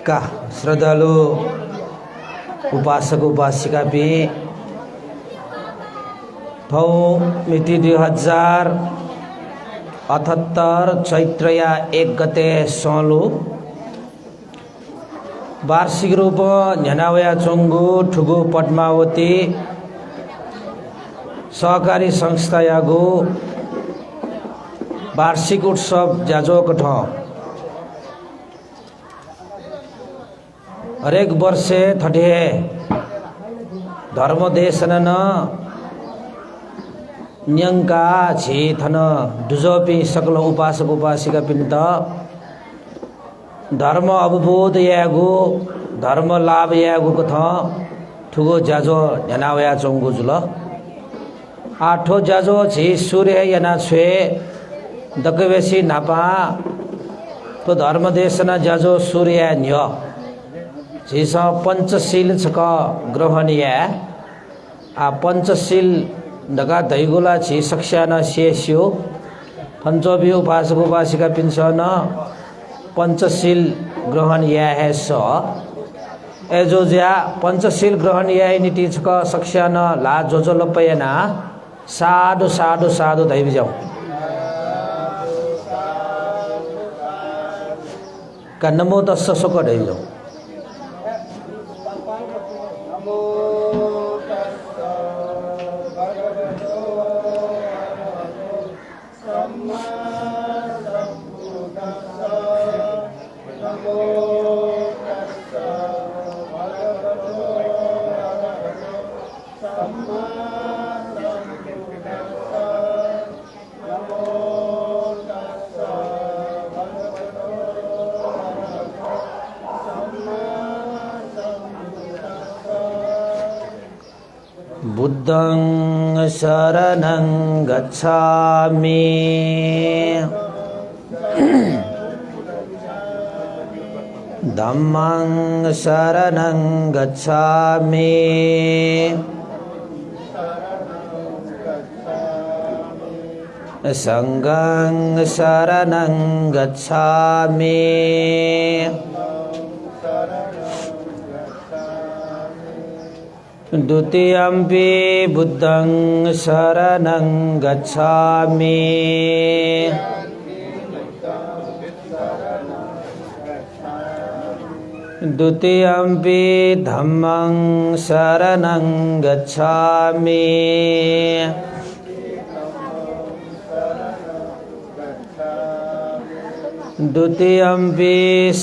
का श्रद्धालु उपासक उपासिका भी भौ मिति 2078 चैत्रया 1 गते सोलु वार्षिक रूप झनावया चोंगु ठुगु पद्मावती सहकारी संस्था यागु वार्षिक उत्सव जाजोक ठ हरेक वर्षे थटे धर्म देशन न न्यंका छि थन दुजोपी सकल उपासक उपासिका पिंत धर्म अवबोध यागु धर्म लाभ यागु कथ ठुगो जाजो झनावया चोंगु जुल आठो जाजो छि सूर्य यना छे दकवेसी नापा तो धर्म देशन जाजो सूर्य न्य जिस पंचशील छक ग्रहणीय आ पंचशील दगा दैगुला छि सक्षान शेष्यो पंचोभी उपासक उपासिका पिंसन पंचशील ग्रहणीय है स एजो ज्या पंचशील ग्रहणीय नीति छक सक्षान ला जोजो लपयना साधु साधु साधु दैव जाऊ का नमो तस्स सक दैव जाऊ बुद्धं शरणं गच्छामि धम्मं शरणं गच्छामि संघं शरणं गच्छामि द्वितीयम्पि बुद्धं शरणं गच्छामि द्वितीयम्पि धम्मं शरणं गच्छामि द्वितीयम्पि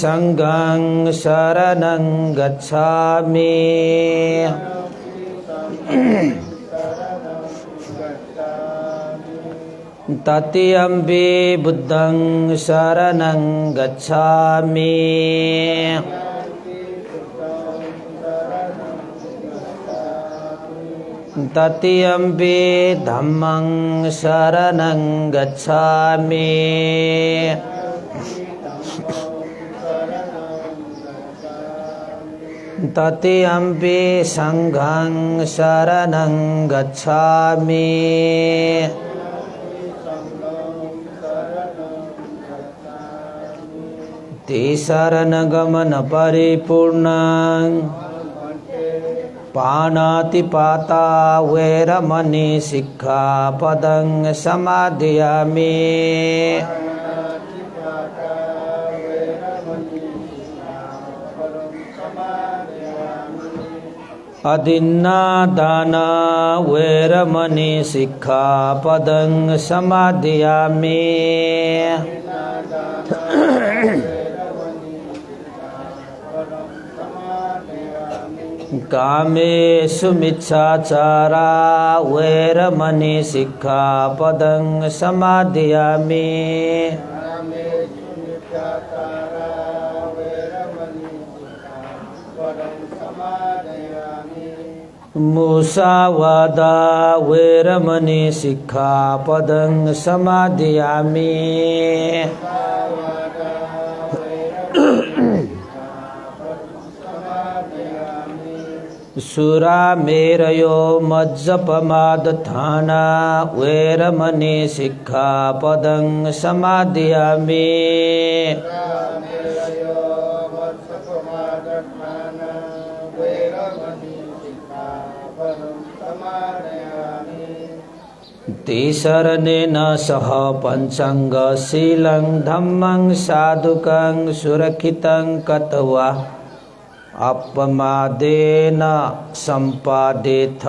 संघं शरणं गच्छामि तृतीयम्पि बुद्धं शरणं गच्छामि तृतीयम्पि धम्मं शरणं गच्छामि तृतीयम्पि संघं शरणं गच्छामि शरणगमन परिपूर्णं पाणातिपाता वैरमणि सिक्खापदं समादयामि अदिन्नादाना वैरमणि सिक्खापदं समादयामि कामेषु मिच्छाचारा वैरमणि सिक्खापदं समादयामि मुसावादा वैरमणि सिक्खापदं समादयामि सुरा मेरयो मज्जपमादथाना वैरमणि सिक्खापदं समादयामि तिसरनेन सह पञ्चाङ्गशीलं धम्मं साधुकं सुरक्षितं कृत्वा अपमादेन सम्पादेथ।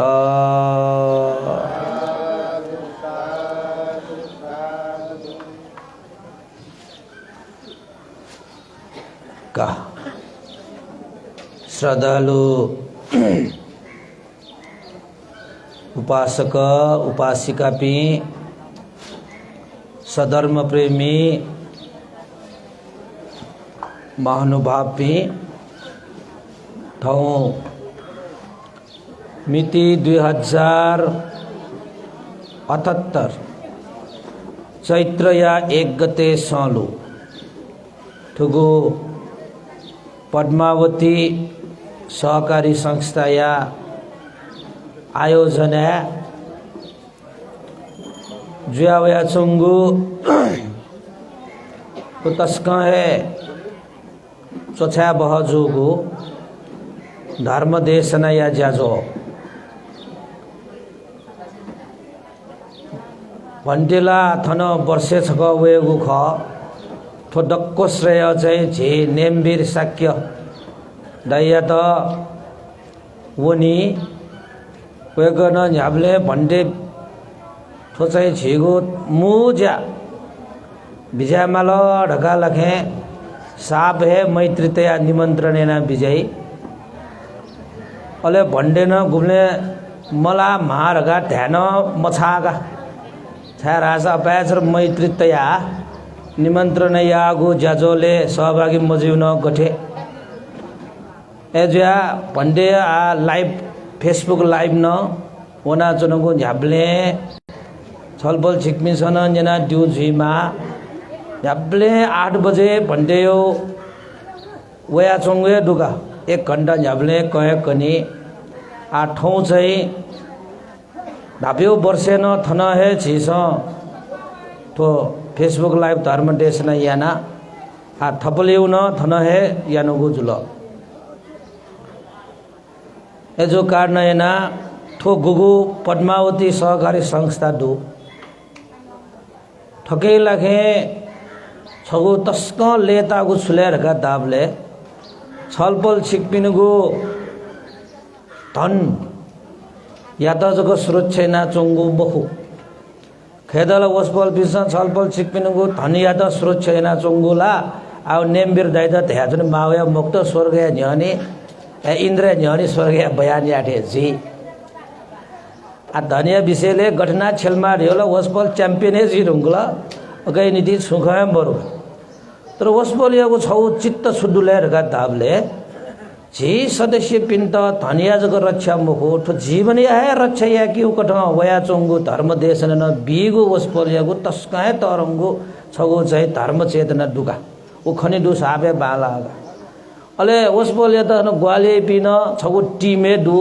का श्रद्धालु उपासक उपासिका पी सधर्म प्रेमी महानुभाव पी ठाउँ मिति 2078 चैत्र या 1 गते सालु ठुगो पद्मावती सहकारी संस्था या आयोजना जुयावया चुंगु तो तस्का है चोछा बहजोगु धर्म देशना या जाजो भन्टेला थन वर्षे छक वेगु ख थोडक्को श्रेय चाहिँ झे नेमवीर शाक्य दाइया त वनी वेगन न्याबले भन्टे थो चाहिँ झेगु मुजा विजयमाल ढका लखे साप है मैत्रितया निमन्त्रणेना विजय अले भन्डेन गुम्ले मला महारगा ध्यान मछागा छा राजा अपाचर मैत्रितया निमन्त्रण यागु जाजोले सहभागी मजिउन गठे एजुया भन्डे आ लाइभ फेसबुक लाइभ न ओना चुनको झ्याब्ले छलबल छिक्मिसन जना ड्यू झुइमा झ्याब्ले 8 बजे भन्डेयो वया चोंगे दुगा 1 घण्टा झ्याब्ले कहे कनी आ ठाउँ चाहिँ धाप्यो वर्षे न थन हे छिस तो फेसबुक लाइभ धर्म देशना याना आ थपलेउ न थन हे यानुगु जुल एजो कारण एना ठो गुगु पद्मावती सहकारी संस्था दु ठके लाखे छगु तस्क लेतागु छुलेरका दाबले छलपल छिकपिनुगु धन याताजको सुरक्षाना चोंगु बखु खेदल वसपल बिस छलपल छिकपिनुगु धन याता सुरक्षाना चोंगुला आ नेमबीर दाइदा ध्याजन मावया मुक्त स्वर्गया न्यानी इंद्र न्यानी स्वर्गया बयान याटे जी आ धनिया विषयले घटना छेलमा रेला वसपल च्याम्पियन जी रुंगला अगै नीति सुखयम बरु तर वसपल यागु छौ चित्त सुडुलेरका दाबले जी सदस्य पिन्त धनिया जग रक्षा मुखो तो जीवन या है रक्षा या कि उकट वया चोंगु धर्म देशन न बीगु वसपल यागु तस्काय तरंगु छगु चाहिँ धर्म चेतना दुगा उ खनि दु साबे बाला अले वसपल या त ग्वाले पिन छगु टीमे दु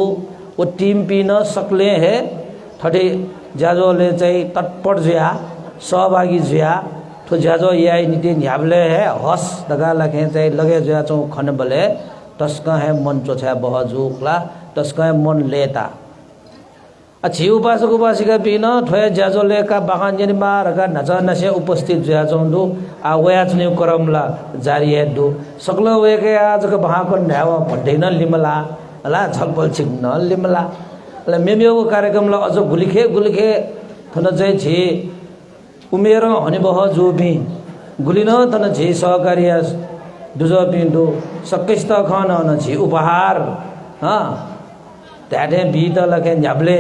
ओ टीम पिन सकले है थटे जाजोले चाहिँ तत्पट ज्या सहभागी ज्या तो जाजो याइ नीति न्याबले है हस दगा लखे चाहिँ लगे ज्या चौ खन बले तस्का है मन चोछा बहजुकला तस्का है मन लेता अच्छी उपासक उपासिका पिन थोय जाजोले का बागान जनि मारका नचा नसे उपस्थित ज्या चौंदु आ वया छने करमला जारी है दु सकल वेके आज का भाको न्याव भन्दैन लिमला ला छलपल छिक्न लिमला ल मेमेको कार्यक्रमला अझ गुलिखे थन चाहिँ झे उमेर हने बह जोबी गुलिन थन झे सहकारी दुजो पिंडु सक्किस्त खान न झे उपहार हां त्याडे बीत लखे न्याब्ले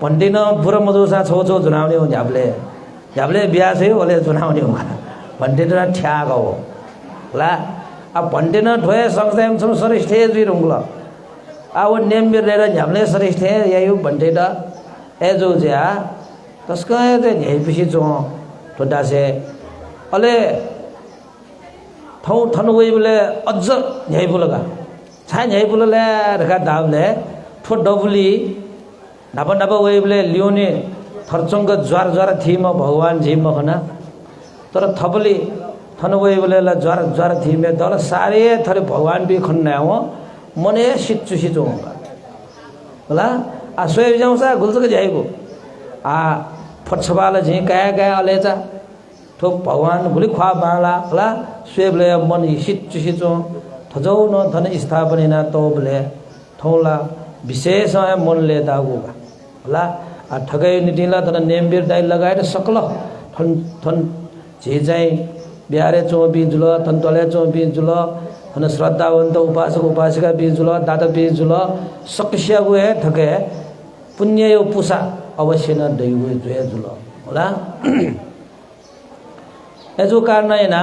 भन्दिन पुरा मधुसा छोछो जुनाउने हो न्याब्ले बिहा छै ओले जुनाउने हो भन्दिन ठ्याग हो ला अब भन्दिन ठोए संस्थाम छ सरिष्ठे जी रुंगला आव नेम बिरेर न्याब्ले सरिष्ठे यायु भन्दिन एजो ज्या तस्का ते न्याइपिसि जो थोडासे अले थौ थन वइ बोले अझ न्याइपुलगा छा न्याइपुलले रका दामले ठो डबुली नापा नापा वेबले लियोने थर्चंग ज्वार ज्वार थी म भगवान जी म खना तर थपली थन वेबले ला ज्वार ज्वार थी में दल सारे थरे भगवान भी खन्ना हो मने सिच्चु सिच्चु होला आ सोए जाउँसा गुल्सक जाइगो आ फछवाला झे काया काया अलेचा ठो भगवान गुली ख्वा बाला होला सोएबले मन सिच्चु सिच्चु थजौ न धन स्थापना तोबले थौला विशेष मनले दागुगा होला आ ठगै निटिला तन नेमबीर दाइ लगाएर सकल थन थन जे चाहिँ बिहारे चो बिजुल तन्तले चो बिजुल थन श्रद्धावन्त उपासक उपासिका बिजुल दाता बिजुल सकस्या गुए ठगे पुण्य यो पुसा अवश्य न दैगु जुए जुल होला एजो कारण हैना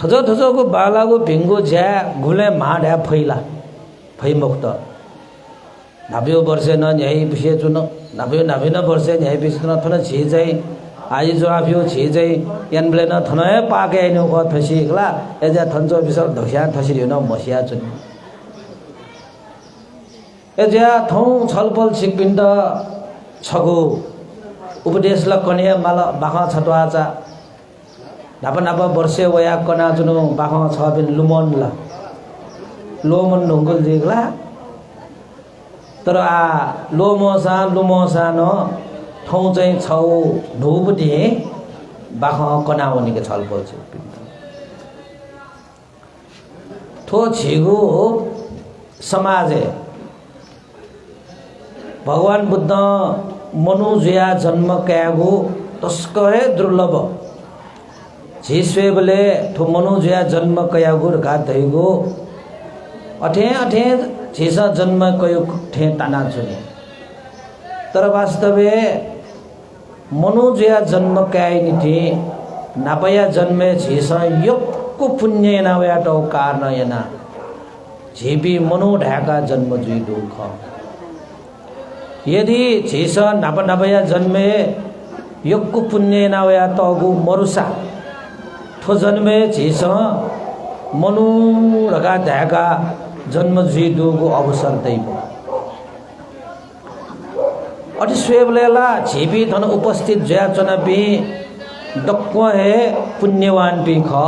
थजो थजो को बालागो भिंगो झ्या गुले माड्या फैला फै मुक्त नाभ्यो वर्षे न न्याय पिसे चुन नाभ्यो नाभ्यो न वर्षे न्याय पिसे न थन झे चाहिँ आज जो आफियो झे चाहिँ यानले न थन पाके आइनु क थसिकला एजा थन्चो बिसर धसिया थसिरियो न मसिया चुन एजा थौ छलपल छिकपिण्ड छगु उपदेश ल कन्या माल बाखा छटवाचा नापा नापा वर्षे वया कना जुनु बाखा छ बिन लुमन ला लोमन ढुङ्गल दिगला तर आ लोमोसा लुमोसा न ठौ चाहिँ छौ ढुबुटी बाख कनावनी के छलपल छ ठो छिगु समाज भगवान बुद्ध मनुजया जन्म क्यागु तस्करे दुर्लभ झिस्वेबले ठो मनुजया जन्म कयागु गा दैगु अठे अठे झिसा जन्म कयो ठे ताना जुने तर वास्तवे मनुजया जन्म काय निथे नापया जन्मे झिसा यक्को पुण्य नावया टौ कारण यना झिबी मनु ढाका जन्म जुइ दुख यदि झिसा नापा नापया जन्मे यक्को पुण्य नावया तगु मरुसा ठो जन्मे झिसा मनु रगा ढाका जन्म जुइ दुगु अवसर दैव अति स्वेबलेला झिपी धन उपस्थित जया चनबी डक्को है पुण्यवान भी ख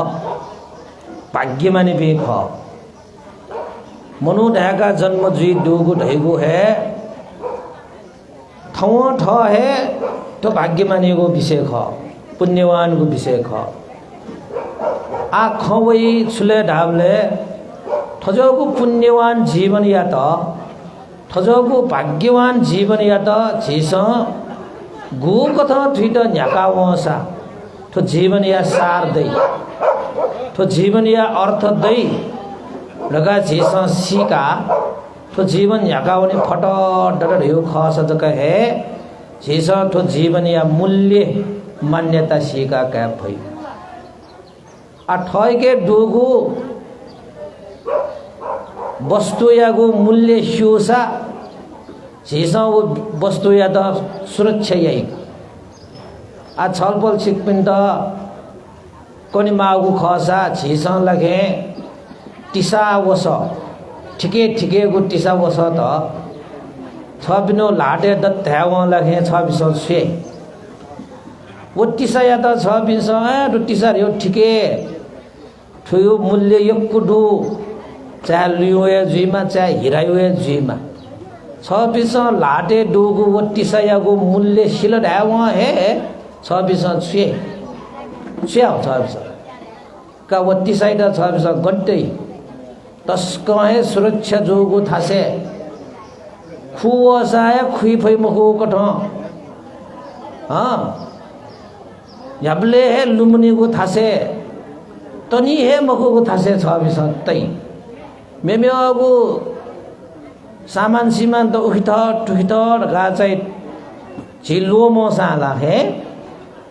भाग्यमानी भी ख मनु ढाका जन्म जुइ दुगु ढैगु है थौ ठ है तो भाग्यमानी को विषय ख पुण्यवान को विषय ख आ खवै छुले ढाबले थजोको पुण्यवान जीवन या त थजोको भाग्यवान जीवन या त झिस गु कथा थुइट न्याका वसा तो जीवन या सार दै तो जीवन या अर्थ दै रगा झिस सिका तो जीवन न्याका वने फट डड यो खस जक है झिस तो जीवन या मूल्य मान्यता सिका का भई आ ठय के डुगु वस्तु यागु मूल्य शिवसा झिसा वस्तु या त सुरक्षा यही आ छलपल छिकपिण्ड कोनी मागु खसा झिसा लगे टिसा वस ठिके ठिके गु टिसा वस त छबिनो लाटे द थ्याव लगे छबिस छे वो टिसा या त छबिस ए टिसा रे ठिके ठुयो मूल्य यक्कुडु चाहे लियोए जुइमा चाहे हिरायोए जुइमा छबिस लाटे डुगु वो टिसायागु मूल्य सिल ढाव हे छबिस छे छ्या छबिस का वो टिसाइ त छबिस गड्डै तस्कहे सुरक्षा जोगु थासे खुवसाय खुइ फै मखु कठ याबले हे लुमनी गु थासे तनी हे मखु गु थासे छबिस तै मेमेगु सामान सीमान त उखिथ टुखिथ गा चाहिँ झिलो मोसा लाखे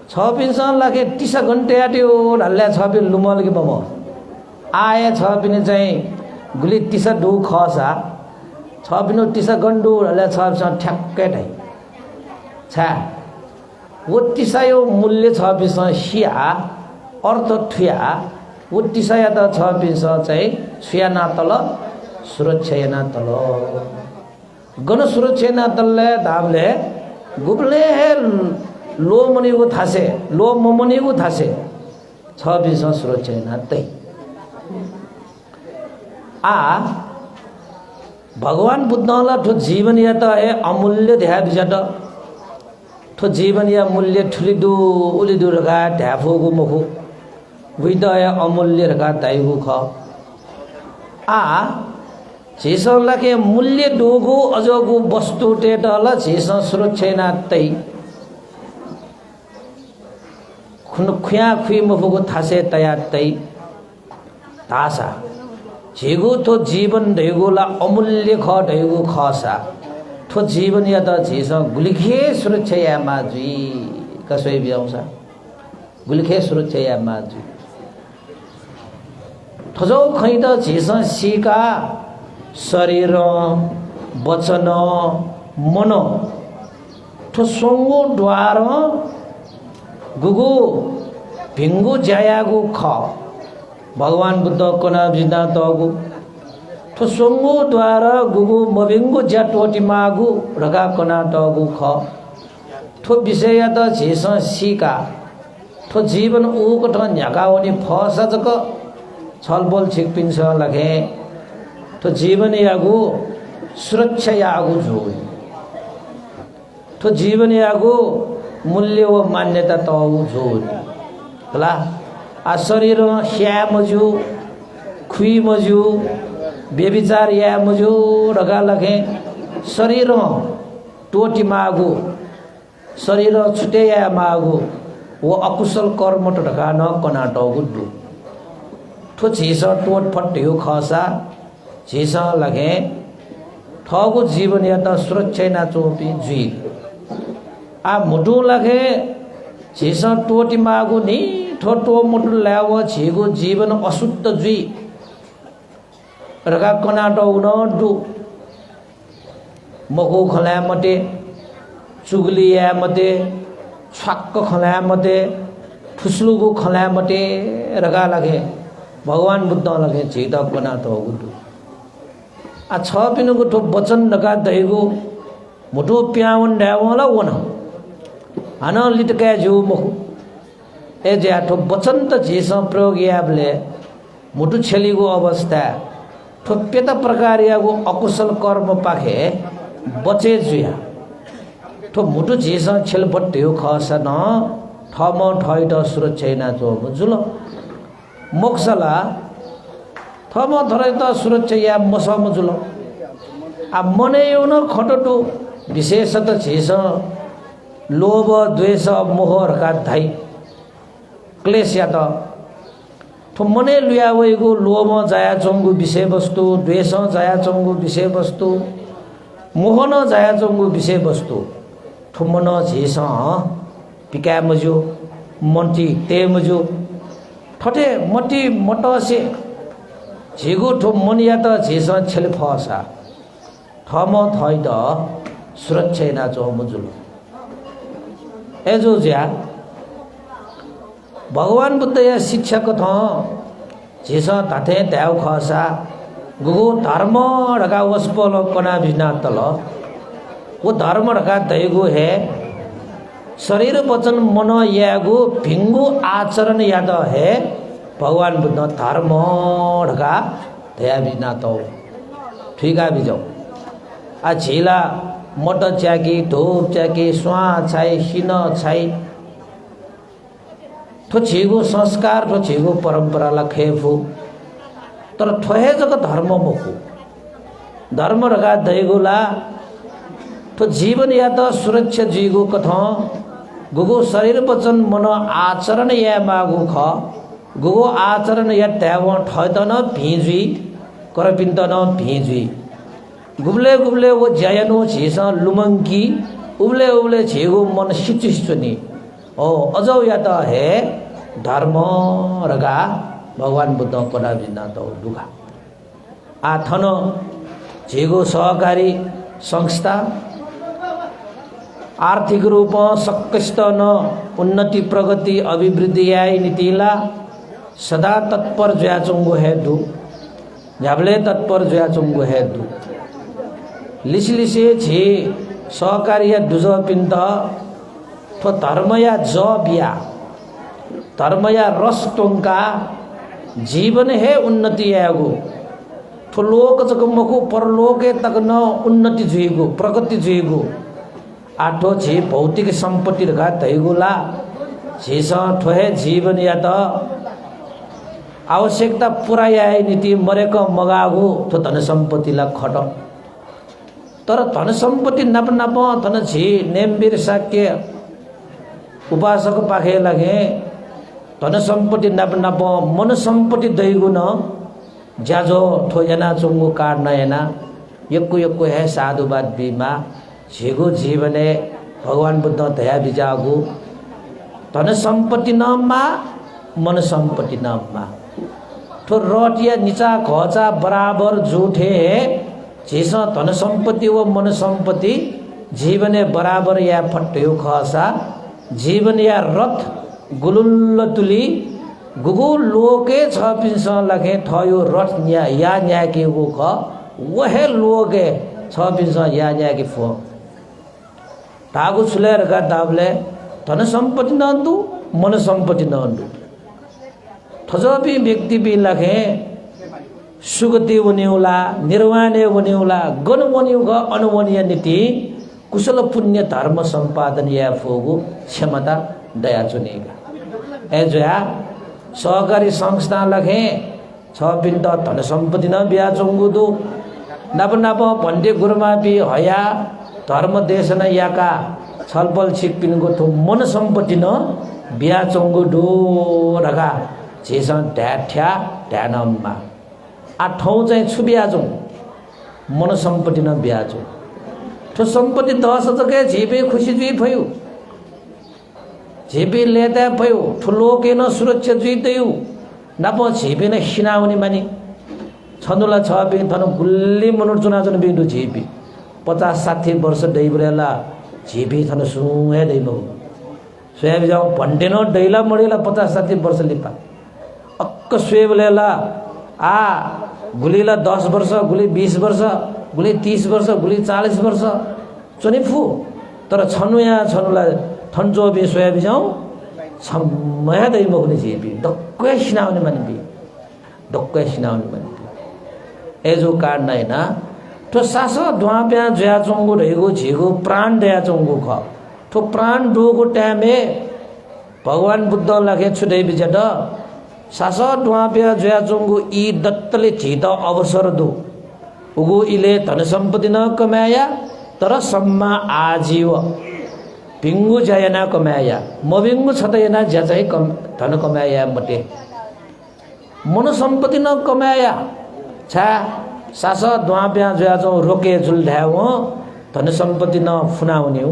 छपिन लाखे टिसा घन्टे आट्यो ढल्ल्या छपिन लुमल कि बम आए छपिन चाहिँ गुली टिसा डु खसा छपिन टिसा गन्डु ढल्ल्या छपिन ठ्याक्कै ढाइ छा वो टिसा यो मूल्य छपिस सिया अर्थ ठुया वो टिसा या त छपिस चाहिँ सुया नातल सुरक्षेना तल गण सुरक्षेना तल्ले दाबले गुबले हे लो मनिगु थासे लो ममनिगु थासे छ बिस सुरक्षेना तै आ भगवान बुद्धला ठो जीवन या त हे अमूल्य ध्या बिजट ठो जीवन या मूल्य ठुलिदु उलिदु रगा ढ्याफोगु मुखु विद अमूल्य रगा दाइगु ख आ झेस लगे मूल्य डोगु अजगु वस्तु टेटल झेस सुरक्षेना तै खुन खुया खुइ मुखुगु थासे तया तै तासा झेगु थो जीवन ढेगुला अमूल्य ख ढेगु खसा थो जीवन या त झेस गुलिखे सुरक्षा या माजुई कसै बियाउँछ गुलिखे सुरक्षा या माजुई थजौ खै त झेस सिका शरीर वचन मन थो सोंगु द्वार गुगु भिंगु जायागु ख भगवान बुद्ध कोना बिना तगु ठो सोंगु द्वारा गुगु मबिंगु ज्याटोटी मागु रगा कोना तगु ख ठो विषय त झेस सिका ठो जीवन उको ठ न्याकावनी फसजक छलबल छिकपिन्छ लगे ठो जीवन यागु सुरक्षा यागु जोइ ठो जीवन यागु मूल्य व मान्यता तगु जोइ होला आ शरीर ह्या मजु खुई मजु बेविचार या मजु रगा लगे शरीर टोटी मागु शरीर छुटे या मागु वो अकुशल कर्म तो ढका न कनाट गुड्डू ठो झेस टोट फट्यो खसा झेस लगे ठगु जीवन या त सुरक्षा ना चोपी जुई आ मुटु लगे झेस टोटी मागु नि ठोटो मुटु ल्याव झेगु जीवन अशुद्ध जुई रगा कनाट उन डु मगु खला मते चुगलिया मते छक्क खला मते फुसलुगु खला मते रगा लगे भगवान बुद्ध लगे झेता कनाट उडु आ छ पिनुगु ठो वचन रगा दैगु मुटु प्याउन ड्यावला वन हन लिटका जो मखु ए ज्याठो वचन त झेस प्रयोग याबले मुटु छेलिगु अवस्था ठोप्यत प्रकार यागु अकुशल कर्म पाखे बचे जुया ठो मुटु झेस छेल बट्यो खसन ठम ठैट सुरक्षैना जो जुल मोक्षला थम धरै त सुरक्षा या मसम जुल आ मने एउन खटटु विशेषत झेस लोभ द्वेष मोह रका धाई क्लेश या त ठो मने लुयावैगु लोभ जाया चंगु विषय वस्तु द्वेष जाया चंगु विषय वस्तु मोहन जाया चंगु विषय वस्तु ठो मन झेस पिका मजु मन्टी ते मजु ठटे मटी मटसे झेगु ठो मन या त झेस छेल फसा ठम थै त सुरक्षा ना चो मजुल एजो ज्या भगवान बुद्ध या शिक्षक थ झेस ताथे त्याव खसा गुगु धर्म रका वस्पल कना बिना तल वो धर्म रका दैगु है शरीर वचन मन यागु भिंगु आचरण याद है भगवान बुद्ध धर्म रका दया बिना तो ठीका बिजौ आ झेला मट च्याकी ढोप च्याकी स्वा छाई हिन छाई ठो छेगु संस्कार ठो छेगु परंपरा खेफु तर ठोहे जग धर्म मुखु धर्म रगा दैगुला ठो जीवन या त सुरक्षा जीगु कथ गुगु शरीर वचन मन आचरण या मागु ख गुगु आचरण या त्याव ठैतन भिजुई करपिन्तन भिजुई गुबले गुबले वो जयनो झेस लुमंकी उबले उबले झेगु मन सिचुनी ओ अजौ या त हे धर्म रगा भगवान बुद्ध कोना बिना त दुगा आथन झेगु सहकारी संस्था आर्थिक रूप सक्कस्त न उन्नति प्रगति अभिवृद्धि आई नीतिला सदा तत्पर ज्याचुंगो है दु झ्याब्ले तत्पर जुया चुंगु है दु लिसिलिसे छि सहकार्य दुज पिन्त थो धर्मया ज बिया धर्मया रस टोंका जीवन है उन्नति आगो थो लोक जगमको परलोके तक न उन्नति जुइगो प्रगति जुइगो आठो छि भौतिक सम्पत्ति रखा तैगुला झिस ठोहे जीवन या त आवश्यकता पुरायाए नीति मरेको मगागो थो धन सम्पत्तिला खट तर धन सम्पत्ति नप नप धन झि नेमबिर साक्य उपासक पाखे लगे धन सम्पत्ति नप नप मन सम्पत्ति दैगुन ज्याजो ठो याना चुंगु काट्न याना यक्कु यक्कु है साधुवाद बिमा झिगु जीवने भगवान बुद्ध दया बिजागु धन सम्पत्ति नमा मन सम्पत्ति नमा ठो रटिया नीचा खचा बराबर झूठे झिस धन सम्पत्ति व मन सम्पत्ति जीवने बराबर या फट्यो खसा जीवन या रथ गुलुल्ल तुली गुगु लोके छ पिंस लखे थयो रथ न्या या न्या के गो ख वहे लोके छ पिंस या न्या के फो तागु छुलेर का दाबले धन सम्पत्ति नन्दु मन सम्पत्ति नन्दु थजबी व्यक्ति भी लखे सुगति वनिउला निर्वाणे वनिउला गण वनिउगा अनुवनीय नीति कुशल पुण्य धर्म संपादन या फोगु क्षमता दया चुनेगा ए जोया सहकारी संस्था लखे छ पिण्ड धन सम्पत्ति न बिया चंगुदु नप नप भन्डे गुरुमा बि हया धर्म देश न याका छलपल छिकपिनको थो मन सम्पत्ति न बिया चंगुदु रगा जेसा ढ्याठ्या ढ्यानमा आ ठाउँ चाहिँ छुबियाजौ मन सम्पत्ति न बियाजौ ठो सम्पत्ति दस जके झिपे खुसी जुइ भयो झिपे लेता भयो ठुलो के न सुरक्षा जुइ दयु नप झिपे न हिनाउने मानि छनुला छ बे थन गुल्ली मनोर चुना जन बिन्दु झिपे 50-60 वर्ष दैबरेला झिपे थन सुहे दैमो सोया जाऊ भन्डे न दैला मडेला 50-60 वर्ष लिपा अक्क स्वेबलेला आ गुलीला 10 वर्ष गुली 20 वर्ष गुली 30 वर्ष गुली 40 वर्ष चनिफु तर छनुया छनुला थन्जो बे सोया बिजाऊ छमया दै मगुनी जेबी डक्कै सिनाउने मानिबी डक्कै सिनाउने मानिबी एजो कार्ड नैना तो सास द्वाप्या जया चंगु रहेको झिगो प्राण दया चंगु ख तो प्राण डोको टाइमे भगवान बुद्ध लागे छुदै बिजड सास द्वाप्या जया चंगु ई दत्तले झित अवसर दो उगु इले धन सम्पत्ति न कमाया तर सम्मा आजीव पिंगु जयना कमाया मबिंगु छतयना ज्याजै कम धन कमाया मटे मन सम्पत्ति न कमाया छा सास द्वाप्या ज्याजो रोके झुल्ढ्याउ धन सम्पत्ति न फुनाउन्यु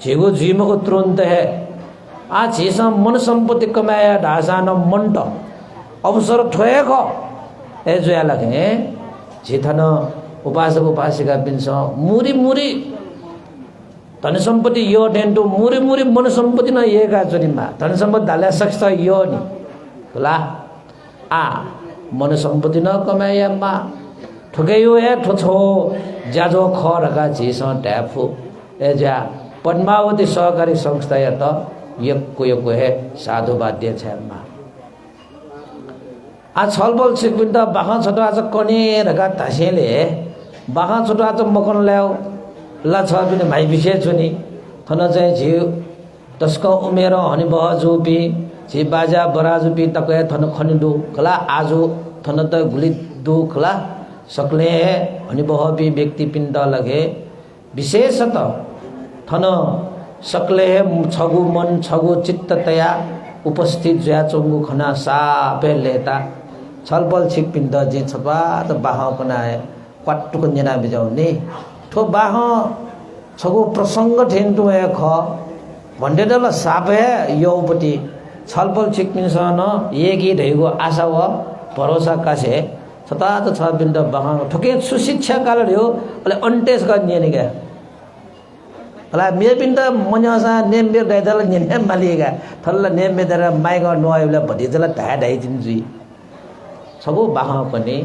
झिगो झिमको तुरन्त है आ झिस मन सम्पत्ति कमाया ढासा न मंट अवसर ठोएको ए जोया लगे झिथन उपासक उपासिका बिन्छ मुरी मुरी धन सम्पत्ति यो डेन्टो मुरी मुरी मन सम्पत्ति न येगा जनिमा धन सम्पत्ति धाल्या सक्छ यो नि होला आ मन सम्पत्ति न कमाया मा ठुकेयो ए ठोछो ज्याजो खरका झिस ट्याफु ए ज्या पद्मावती सहकारी संस्था या त यक्को यक्को हे साधु बाध्य छ्यामा आ छलबल सिकपिन त बाखा छोटो आज कनेरका धासेले बाखा छोटो आज मकन ल्याउ ला छ पनि भाइ विशेष हुने थन चाहिँ झिउ तस्को उमेर हनि बह जुपी झि बाजा बराजुपी तकय थन खनिदु खला आजु थन त गुली दु खला सकले हनि बह बि व्यक्ति पिण्ड लगे विशेषत थन सकले छगु मन छगु चित्ततया उपस्थित ज्या चंगु खना सापे लेता छलबल छिक पिण्ड जे छपा त बाह बनाए क्वाटुक नेना बिजाउने ठो बाह छगु प्रसंग ठेन्टु ए ख भन्डेदल सापे यौपति छलबल छिक पिन सन एकी ढैगो आशा व भरोसा कासे छता त छ बिन्द बाह ठोके सुशिक्षा काल र्यो अले अन्टेस ग नेनेगा अला मे पिन त मन्यासा नेमबेर दैदल नेने मालिगा थल्ला नेमबे दरा माइग नोयला भदिजला धा ढाइ जिन्जी छगु बाह पनि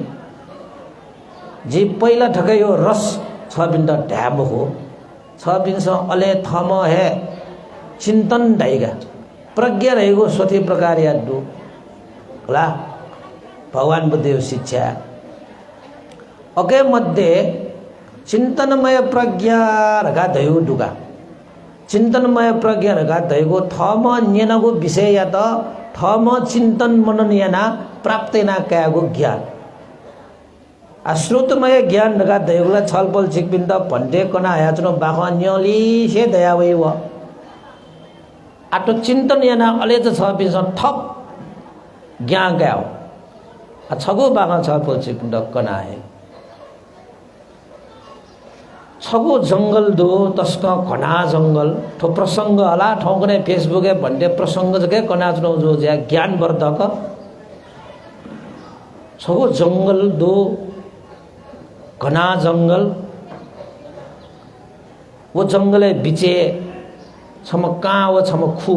जी पहिला ठकै यो रस छ बिन्द ढ्याम हो छ बिन्स अले थम है चिन्तन ढाइगा प्रज्ञा रहेको सोथी प्रकार यादु होला भगवान बुद्धदेव शिक्षा अके मध्ये चिन्तनमय प्रज्ञा रगा दयु दुगा चिन्तनमय प्रज्ञा रगा दयगो थम न्यनको विषय या त थम चिन्तन मनन याना प्राप्त ना कागो ज्ञान श्रोतमय ज्ञान रगा दयगोला छलपल छिकबिन्द भन्टे कना याचनो बाख न्यली से दयावै व आटो चिन्तन याना अलेज छ बिस ठप ज्ञान गाओ छगो बाख छलपल छिकबिन्द कना है छगो जंगल दो तस्का घना जंगल ठो प्रसंग होला ठौकने फेसबुक भन्टे प्रसंग जके कनाचनो जो ज्या ज्ञान वर्धक छगो जंगल दो घना जंगल वो जंगले बिचे छम का वो छम खु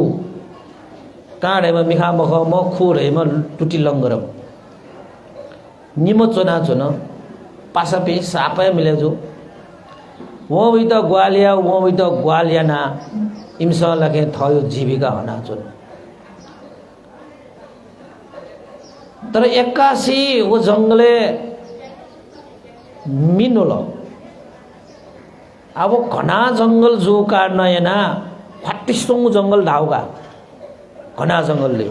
काँडेमा मिखा मख म खु रहेमा टुटी लंगरम निम चोना चोन पासापी सापय मिले जो वो भी तो ग्वालिया वो भी तो ग्वालियाना इमसा लगे थयो जीविका होना चुन तर 81 वो जंगले मिनोलो अब घना जंगल जो काट्न याना फाटिसोङ जंगल धाउगा घना जंगल ले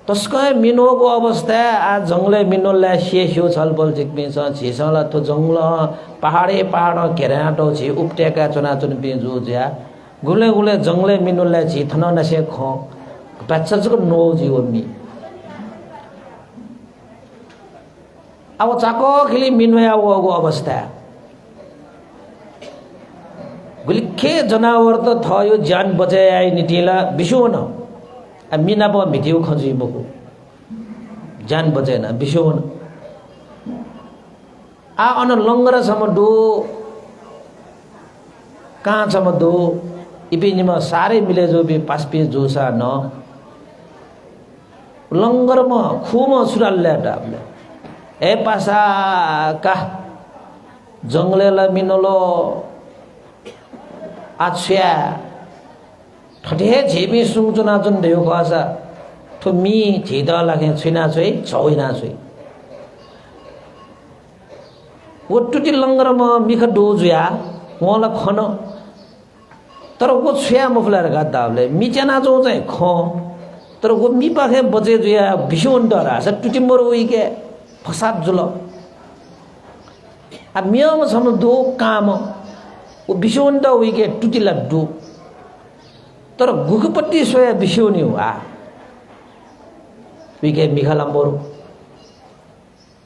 तस्कै मिनोको अवस्था आ जंगले मिनोलाई शेष्यो छलपल जिक्मिन्छ छिसला तो जंगल पहाडे पहाड घेराटो छि उपटेका चुनाचुन पिजु ज्या गुले गुले जंगले मिनोलाई छि थन नसे ख बच्चाको नो जीवनी अब चाको खिली मिनोया वो अवस्था गुलिखे जनावर त थयो ज्यान बचाइ निटिला बिसोन मीना पो मिथियो खजी बको जान बचेन बिसोन आ अन लंगर सम दो कहाँ सम दो इपिनिमा सारे मिले जो भी पासपी जोसा न लंगर म खुम सुराल्ले डाबले ए पासा का जंगलेला मिनलो आछ्या ठटे झेमी सुङचुना जुन देउ खासा थो मी झिदा लागे छिना छै छैना छै वो टुटी लंगर म मिख डोजुया वला खन तर वो छ्या मफलार गादाले मिचना जो चाहिँ ख तर वो मी पाखे बजे जुया बिसोन डरा स टुटी मर उइके फसाद जुल आ मियम सम दो काम वो बिसोन द उइके टुटी लड्डू तर गुखपट्टि सोया बिसोनी हुआ विके मिखा लंबोर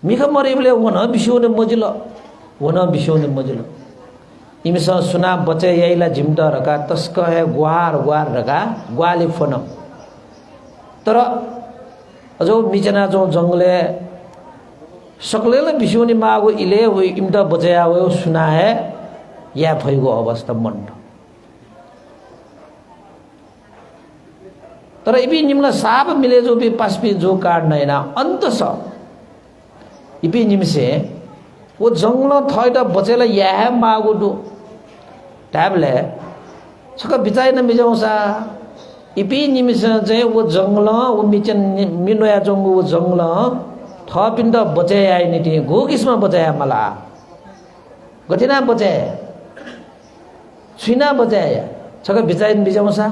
मिखा मरिबले वन बिसोने मजिल वन बिसोने मजिल इमिसा सुना बचे यैला जिमटा रका तस्क है ग्वार ग्वार रका ग्वाली फोन तर अजो मिचना जो जंगले सकलेले बिसोनी मागो इले हो इमटा बचया हो सुना है या भइगो अवस्था मन्ड तर इपि निमला साप मिले जो भी पासपी जो कार्ड नैना अंत स इपि निमसे वो जंगल थैटा बचेला या मागो दो ट्याबले छक बिचाइ न मिजाउँसा इपि निमसे चाहिँ वो जंगल वो मिचन मिनोया जंगु वो जंगल थपिन्द बचाया निति गो किसमा बचाया मला गतिना बचाया छुइना बचाया छक बिचाइ न मिजाउँसा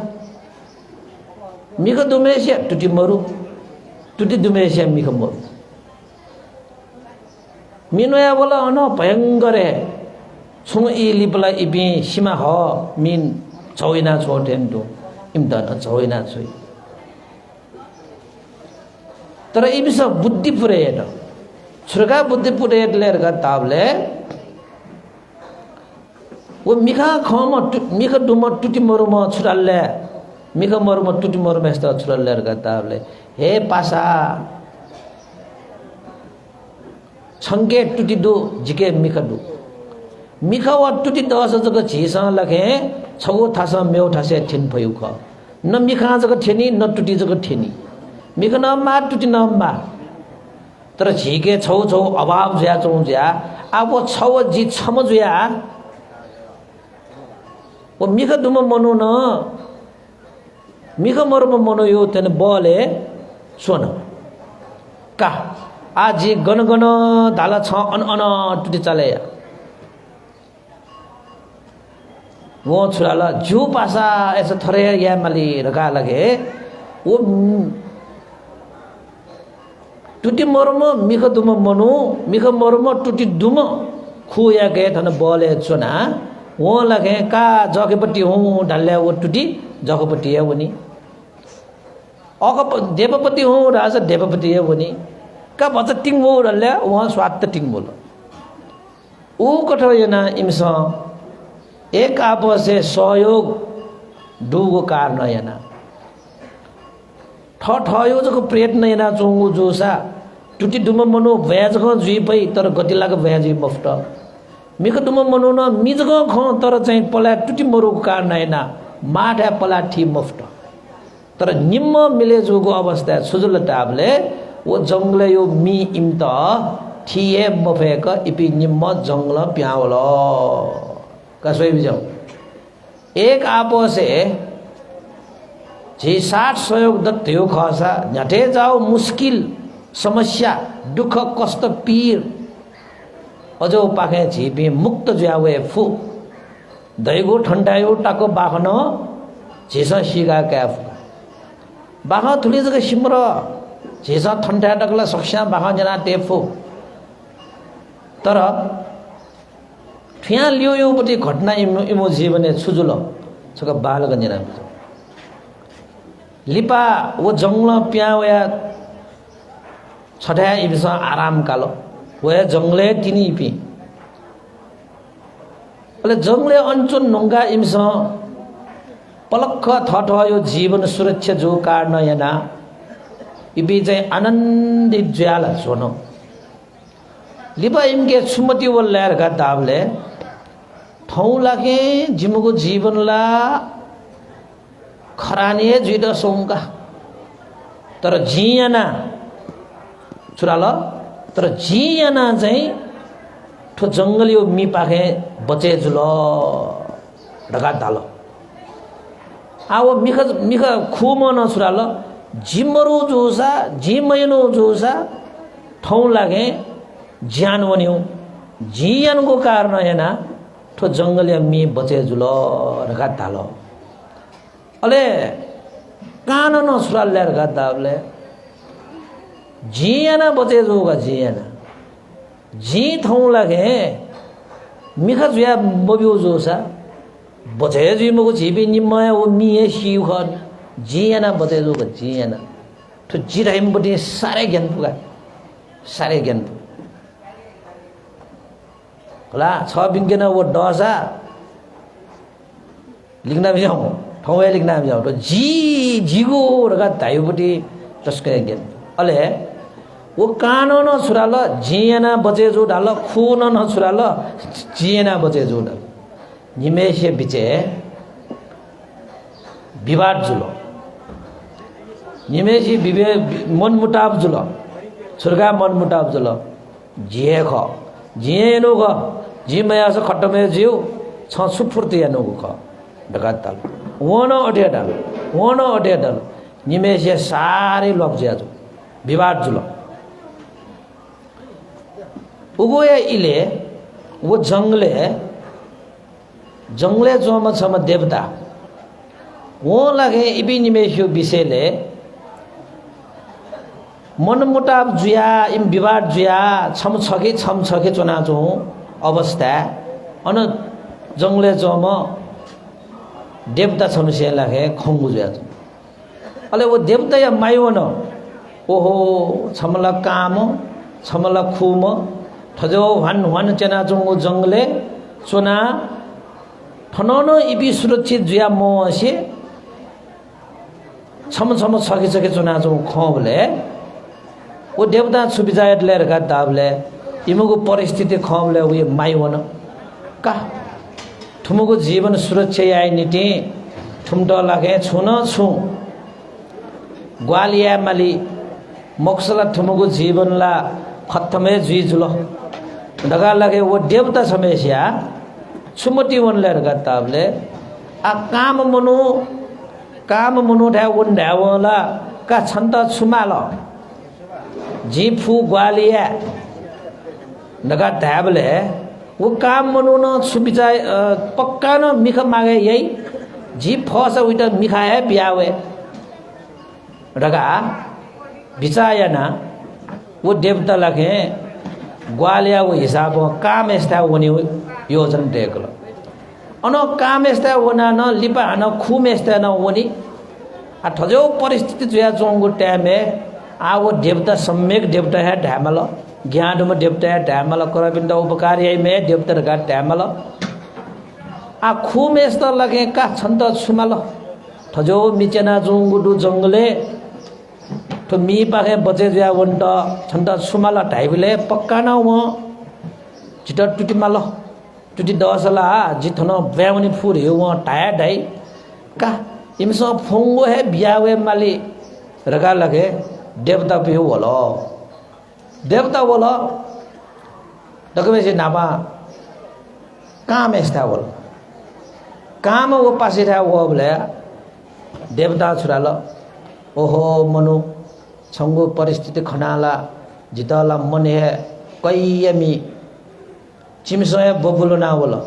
मिख दुमेसिया टुटी मरु टुटी दुमेसिया मिख मरु मिनोया बोला अन भयंकर है छुङ इ लिपला इपि सीमा ह मिन छैना छोटेन दो इमदान छैना छोइ तर इबिस बुद्धि पुरेन छुरगा बुद्धि पुरेलेर ग ताबले वो मिखा खम मिख दुम टुटी मरु म छुराले मिख मरु म टुटी मरु म यस्तो छुरालेर ग ताबले हे पासा छंके टुटी दो जिके मिख दो मिख वा टुटी दस जग झिस लखे छगो थास मेउ थासे थिन भयु ख न मिखा जग थेनी न टुटी जग थेनी मिख न मा टुटी न मा तर झिके छौ छौ अभाव ज्या चौ ज्या अब छौ जी छम ज्या वो मिख दुम मनु न मिख मर्म मनु यो तेन बले सोन का आजी गन गन धाला छ अन अन टुटी चले वो छुराला जू पासा ऐसा थरे या मली रगा लगे वो टुटी मर्म मिख दुम मनु मिख मर्म टुटी दुम खुया गए थन बले चुना वो लगे का जगेपट्टि हूँ ढल्ल्या वो टुटी जगपट्टि है वनी अक देवपट्टि हूँ राजा देवपट्टि है वनी का बच्चा टिंग वो ढल्ल्या वहाँ स्वाद टिंग बोलो ऊ कठो ना इमस एक आपस से सहयोग डूगो कारण ना ठयो जको प्रयत्न येना चोंगु जोसा टुटी दुम मनो भयाज ख जुई पई तर गति लाग भयाज मफ्ट मिख दुम मनो न मिजग ख तर चाहिँ पला टुटी मरु कारण हैना माठा पला ठी मफ्ट तर निम्म मिले जोगो अवस्था सुजुल टाबले वो जंगले यो मी इमत ठिए मफेक इपि निम्म जंगल प्यावल कसै बिजाउ एक आपसे जे साथ सहयोग दत्यो खसा झटे जाओ मुश्किल समस्या दुख कष्ट पीर अजो पाखे झिपे मुक्त ज्यावे फु दैगो ठण्डायो टाको बाखन झेसा सिगा क्याफ बाख थुली जग सिमर झेसा ठण्डा टकला सक्ष्या बाख जना टेफो तर ठ्या लियो यो पटी घटना इमो जीवने छुजुल छक बालक जना लिपा वो जंगल प्यावया छठा इबिस आराम कालो वो जंगले तिनी इपि अले जंगले अंचन नंगा इमस पलक्ख थठ यो जीवन सुरक्षा जो कारण याना इपि चाहिँ आनन्दित ज्याला सोनो लिपा इमके सुमति वल्लार का दाबले ठौ लागे जिमुको जीवनला खरानी जुइद सोंगा तर जियाना छुराल तर जियाना चाहिँ ठो जंगल यो मी पाखे बचे जुल ढका दाल आव मिख मिख खुम न छुराल जिमरो जोसा जिमयनो जोसा ठौ लागे ज्यान वन्यो जियानको कारण हैन ठो जंगल यो मी बचे जुल ढका दाल अले कानन सुराल्यार गादाबले जियाना बचे जोगा जियाना जी थौ लागे मिखा जुया बबियो जोसा बचे जी मको जिबे निमया ओ मिए सिउ खन जियाना बचे जोगा जियाना तो जिराइम बटे सारे ज्ञान पुगा सारे ज्ञान होला छ बिंगेना वो डसा लिखना भी जाऊं ठौया लिखना भी जाऊं तो जी जिगो रगा तायुबटी तस्के ज्ञान अले वो कानन छुराल जियाना बचे जो डाल खून न छुराल जियाना बचे जो डाल निमेषे बिचे विवाद जुलो निमेषी विवे मन मुटाव जुलो छुरगा मन मुटाव जुलो जिए ख जिए नो ख जी मया से खट्टमे जिउ छ सुफुर्ती नो ख ढकात ताल वन अटे डाल निमेषे सारे लग ज्याजो विवाद जुलो उगोया इले वो जंगले जोम छम देवता वो लगे इबी निमेषो विषयले मनमुटाव जुया इम विवाद जुया छम छके चुना जो अवस्था अन जंगले जोम देवता छनुसे लागे खंगु जुया अले वो देवता या माइवन ओहो छमला काम छमला खुम ठजो वन चना जोंगो जंगले चुना ठननो इबी सुरक्षित जुया मोसे छम छके चुना जो खबले वो देवता सुबिजायत लेर का दाबले इमको परिस्थिति खबले उये माइवन का ठुमको जीवन सुरक्षा आइ निति ठुमट लागे छुन छु ग्वालिया माली मोक्सला ठुमको जीवनला खत्तमे जुई जुलो डगा लगे वो देवता समेसिया सुमति वन ले रगा ताबले आ काम मनु ढा वन ढा वाला का छंता सुमालो जी फू ग्वालिया डगा ताबले वो काम मनु न सुबिचा पक्का न मिख मागे यही जी फस उइटा मिखा है बियावे डगा बिचाया ना वो देवता लगे ग्वालिया वो हिसाब काम एस्ता वनी योजना देखलो अनो काम एस्ता वना न लिपा न खुम एस्ता न वनी आ ठजो परिस्थिति जुया जोंगु टाइमे आ वो देवता सम्यक देवता है ढामल ज्ञानम देवता है ढामल करबिंद उपकारी में देवता का ढामल आ खुम एस्ता लगे का छन्त सुमल ठजो मिचेना जोंगु दु जंगले तो मी पाखे बचे जुया वंट छन्त सुमल ढाइबले पक्का न वो जिट टुटी माल टुटी दसला जिथन ब्याउनी फुर हे वो टाया ढाई का इमसो फोंगो है बियावे माली रगा लगे देवता पे बोलो देवता बोलो डकमे से नापा काम एस्ता बोलो काम वो पासे था वो बोले देवता छुरालो ओहो मनु छंगो परिस्थिति खनाला जितला मन है कैयमी चिमसो है बबुलो ना बोलो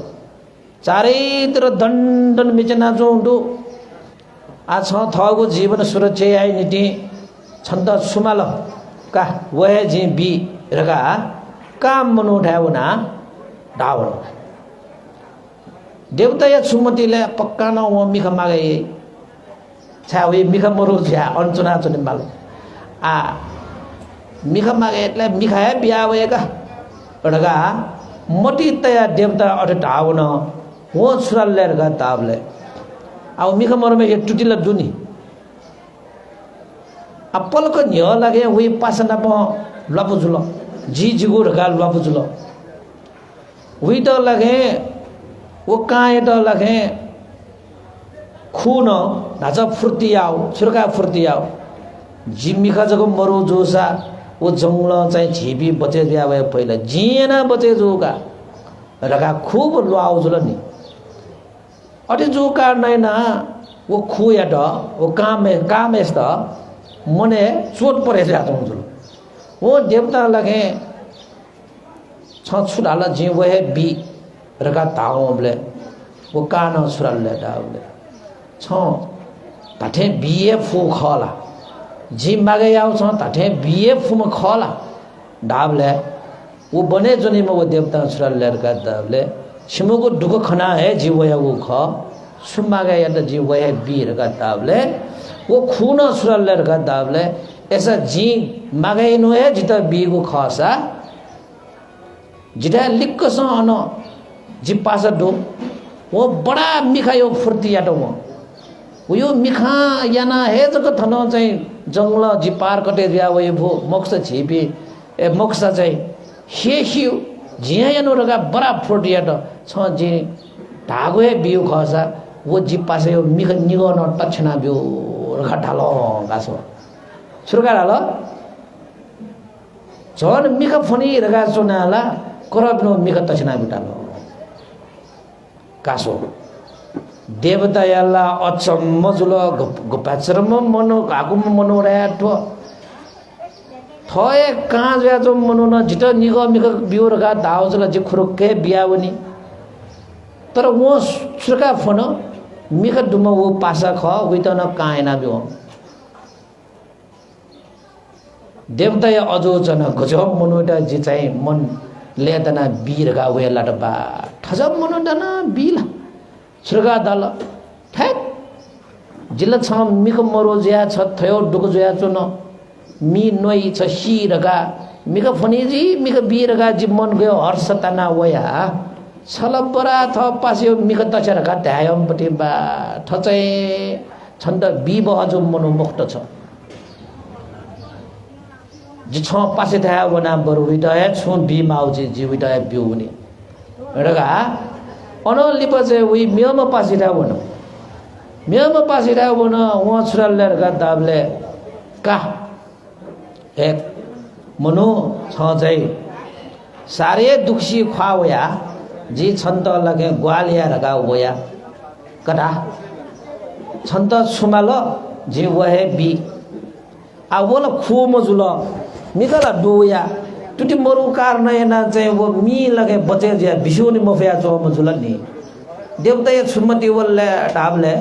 चारैतिर दंडन मिचना जोंडु आ छ थगो जीवन सुरक्षा आई निति छन्द सुमाल का वह जी बी रगा काम मनु उठाउना डावन देवता या सुमतिले पक्का न वो मिख मागे छावे मिख मरु झ्या अनचुना चुनि माल आ मिख मागे એટલે मिखाए बियावेगा रगा मोटी तया देवता अटे डावन वो छुराले रगा ताबले अब मिख मरमे ये टुटिला दुनी अपल को न्यो लगे वही पासना प लपुजुलो जी जिगु रगा लपुजुलो वही तो लगे वो काए तो लगे खून नाचा फुर्ती आओ छुरका फुर्ती आओ जी मिखा जगो मरो जोसा वो जंगल चाहिँ झिपी बचे दियावे पहिला जिएना बचे जोगा रगा खूब लुआउ जुल नि अटे जो कार नैना वो खुया ड वो काम एस्ता मने चोट परे जातो जुल वो देवता लगे छ छुडाला जी वहे बी रगा ताओबले वो कान छुराले डाबले छ ताठे बिए फु खला जी मागे आउ छ ताठे बिए फु म खला डाबले वो बने जनी म वो देवता छुराले रगा डाबले सिमुको दुख खना है जीवया वो ख सुमागे या त जीवया बी रगा डाबले वो खून छुराले रगा डाबले ऐसा जी मागे नो है जिता बी को खसा जिता लिक्कस अन जी पासा दो वो बड़ा मिखा यो फुर्ती याटो वो यो मिखा याना हे जको थनो चाहिँ जंगल जी पार कटे दिया वो भो मोक्ष छिपी ए मोक्ष चाहिँ हे हिउ जिया यानो रगा बड़ा फुर्ती याटो छ जी ढागो हे बिउ खसा वो जी पासे यो मिखा निगो न टछना बिउ रगा ढालो गासो सुरगा ढालो जन मिखा फनी रगा चोनाला करबनो मिखा टछना बिटालो कासो देवता याला अचम्म जुल गोपाचरम मनो गागुम मनो राठो थए कहाँ जा जो मनो न जिट निग मिग बिउर गा दाउ जुल जि खुरुके बियावनी तर वो सुरका फोन मिग दुम वो पासा ख उइ त न काएना बिउ देवता या अजोचन गजब मनोटा जि चाहिँ मन लेतना बीर गा वेला डबा ठजब मनोटा बीला सुरगा दल ठैक जिल्ला छ मिख मरो ज्या छ थयो डुक ज्या चुन मी नोई छ शिरगा मिख फनीजी मिख बीरगा जि मन गयो हर्षतना वया छलपरा थ पास्यो मिख तचरका ध्यायमपट्टि बा ठचै छन्द बिबह जो मनोमुक्त छ जी छ पासे थाया वना बरु विटाय छु बी माउजी जी विटाय बिउनी रगा अनो लिपजे वी मेम पासिरा वनो व छुराले रगा दाबले का एक मनो छ चाहिँ सारे दुखी ख्वावया जी छन्त लगे ग्वालिया रगा वया कटा छन्त सुमाल जी वहे बी आ बोल खु मजुल मिकला डोया टुटी मरु कारण एना चाहिँ वो मी लगे बचे जे बिसोनी मफया चो मजुल नि देवता ये सुमति वल्ले टाबले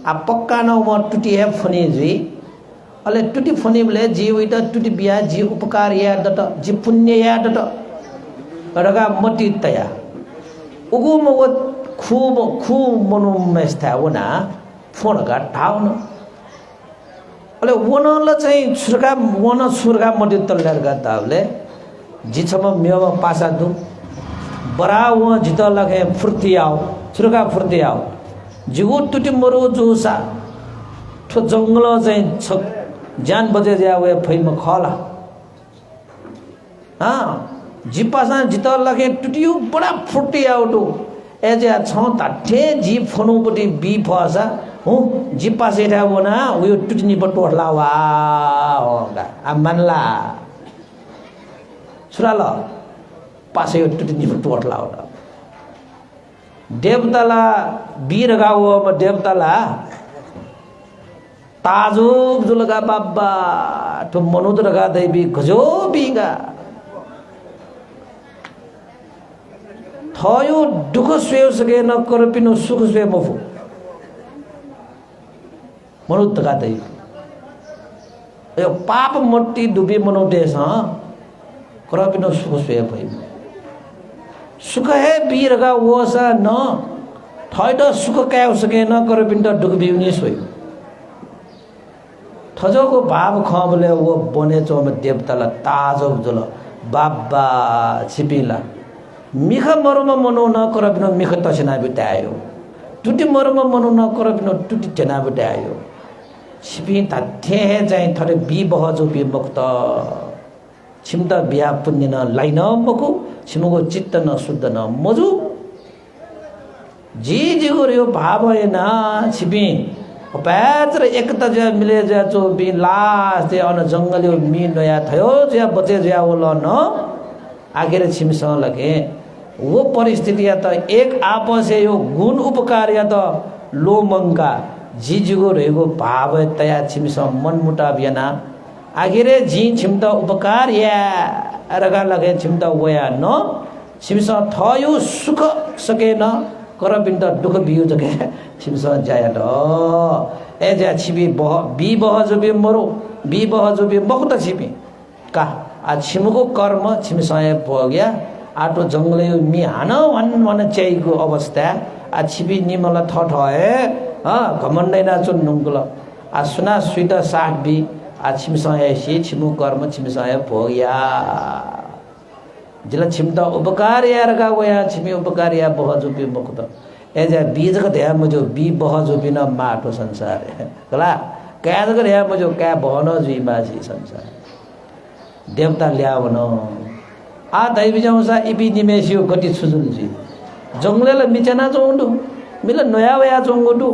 आ पक्का न म टुटी है फनी जी अले टुटी फनी बले जी उइट टुटी बिया जी उपकार या दत जी पुण्य या दत रगा मति तया उगु मगो खु मनु मेस्था वना फोन का ठाउन अले वन ल चाहिँ सुर्गा मति तल्लेर गताबले जिछम मेव पासा दु बरा व जित लगे फुर्ती आओ सुर्गा फुर्ती आओ जिगु टुटी मरु जुसा ठो जंगल चाहिँ छ जान बजे जा वे फैम खला हां जिपासा जित लगे टुटियो बडा फुर्ती आओ टु एजे छ ताठे जी फोनुपटी बी फसा हु जिपासे ठा वना उयो टुटिनी बटोला वा होगा आ मनला सुराल पासे यो टुटिनी बटोला वा देवताला वीर गाव म देवताला ताजुब जुलगा बाबा तो मनुद्र गा देवी गजो बिगा थयो दुख स्वेव सके न करपिनो सुख स्वे मफु मनुद्र गा देवी यो पाप मट्टी डुबी मनुदेश करपिनो सुख स्वे भई सुख है वीर गा वसा न थैड सुख काय सके न करपिन दुख बिउनी सोई थजोको भाव खबले वो बने चो म देवताला ताजो जुल बाबा छिपिला मिख मरुम मनो न करबिनो मिख तसना बिटायो टुटी मरुम मनो न करबिनो टुटी जना बिटायो छिपि तथ्य है चाहिँ थरे बी बहजो बी मुक्त छिमत बिया पुण्य न लाइन मको छिमको चित्त न शुद्ध न मजु जी जिगो रे भाव है ना छिपि पैत्र एक त जे मिले जे चो बी लास दे अन जंगल मी नया थयो जे बचे जे ओल न आगे छिमस लगे वो परिस्थिति या त एक आपस यो गुण उपकार या त लो मंका जिजुगो रहेको भाव तया छिमस मन मुटा बिना आगे रे जी छिमत उपकार या रगा लगे छिमत वया न छिमस थयो सुख सके न करबिन त दुख बिउ जके छिमस जाया द ए जा छिबी बह बी बह जो बी मरो बी बह जो बी बहुत छिबी का आ छिमको कर्म छिमसय भोग्या आटो जंगले मी हान वन चेइको अवस्था आ छिबी निमल थ ठए घमण्डै ना चुन नुंगल आ सुना सुइद साठ बी आ छिमसय सी छिमु कर्म छिमसय भोग्या जिला छिमता उपकार यार का वया छिमी उपकार या बह जो बी मुक्त एजा बीज का ध्यान मुझे बी बह जो बी न माटो संसार है कला क्या जगह ध्यान मुझे क्या बहन जुई मासी संसार देवता ल्यावन आ दैवी जाउँसा इबी निमेसियो गति सुजुल जी जंगलेला मिचना चोंडु मिला नया वया चोंगुडु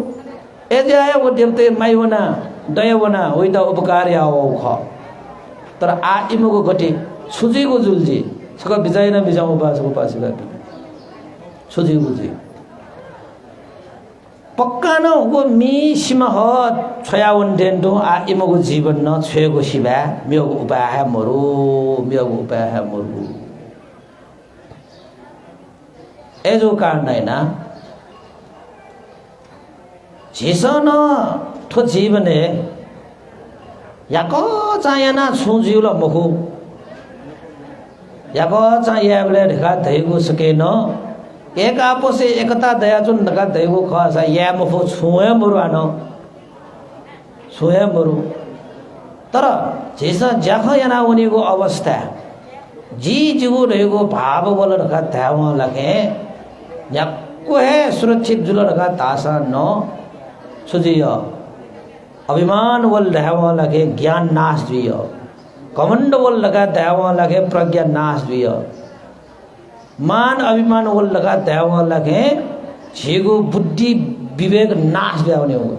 एजे आया वो देवते माइवना दयवना होइदा उपकार या हो ख तर आ इमुको गति सुजीको जुलजी सका बिजाइन बिजाउ बासको पासिला सुजीको जी पक्का न वो मी सीमा ह छयावन डेन्डो आ इमको जीवन न छेको सिबा मेको उपाय मरु मेको उपाय मरु एजो कारण हैन झिसन ठो जीवने याको चायाना सुजिउल मखु याको चायाबले ढका धैगु सकेन एक आपसे एकता दया जुन नका दैव खसा या मफो छुए मरुआन छुए मरु तर जेसा जाख याना उनीको अवस्था जी जिगु रहेको भाव बोल रखा थाव लगे याको है सुरक्षित जुल रखा तासा न सुजिय अभिमान बोल रहव लगे ज्ञान नाश दिय कमंड बोल लगा देव लगे प्रज्ञा नाश दिय मान अभिमान वो लगा देव लगे झेगो बुद्धि विवेक नाश व्याउने होगा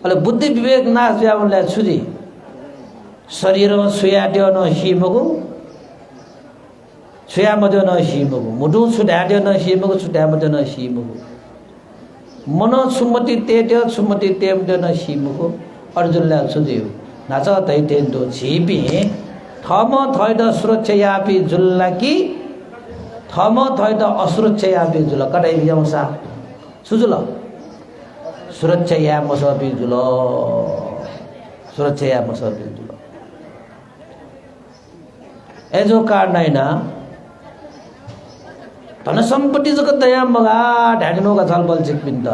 अले बुद्धि विवेक नाश व्याउने छुजी शरीर सुयाट्यो न हिमगु सुया मध्य न हिमगु मुटु छुट्याट्यो न हिमगु छुट्या मध्य न हिमगु मन सुमति तेट्यो सुमति तेम्ट्यो न हिमगु अर्जुनलाई सुझ्यो नाच तैतेन्तो झिपी थम थैद सुरक्षयापी जुल्ला कि थम थैद असुरक्षयापी जुल कतै बिजाउँसा सुजुल सुरक्षया मसपी जुल सुरक्षया मसपी जुल एजो कारणैना धन सम्पत्ति जगत दया मगा ढ्याग्नो का छलबल चिकपिन्द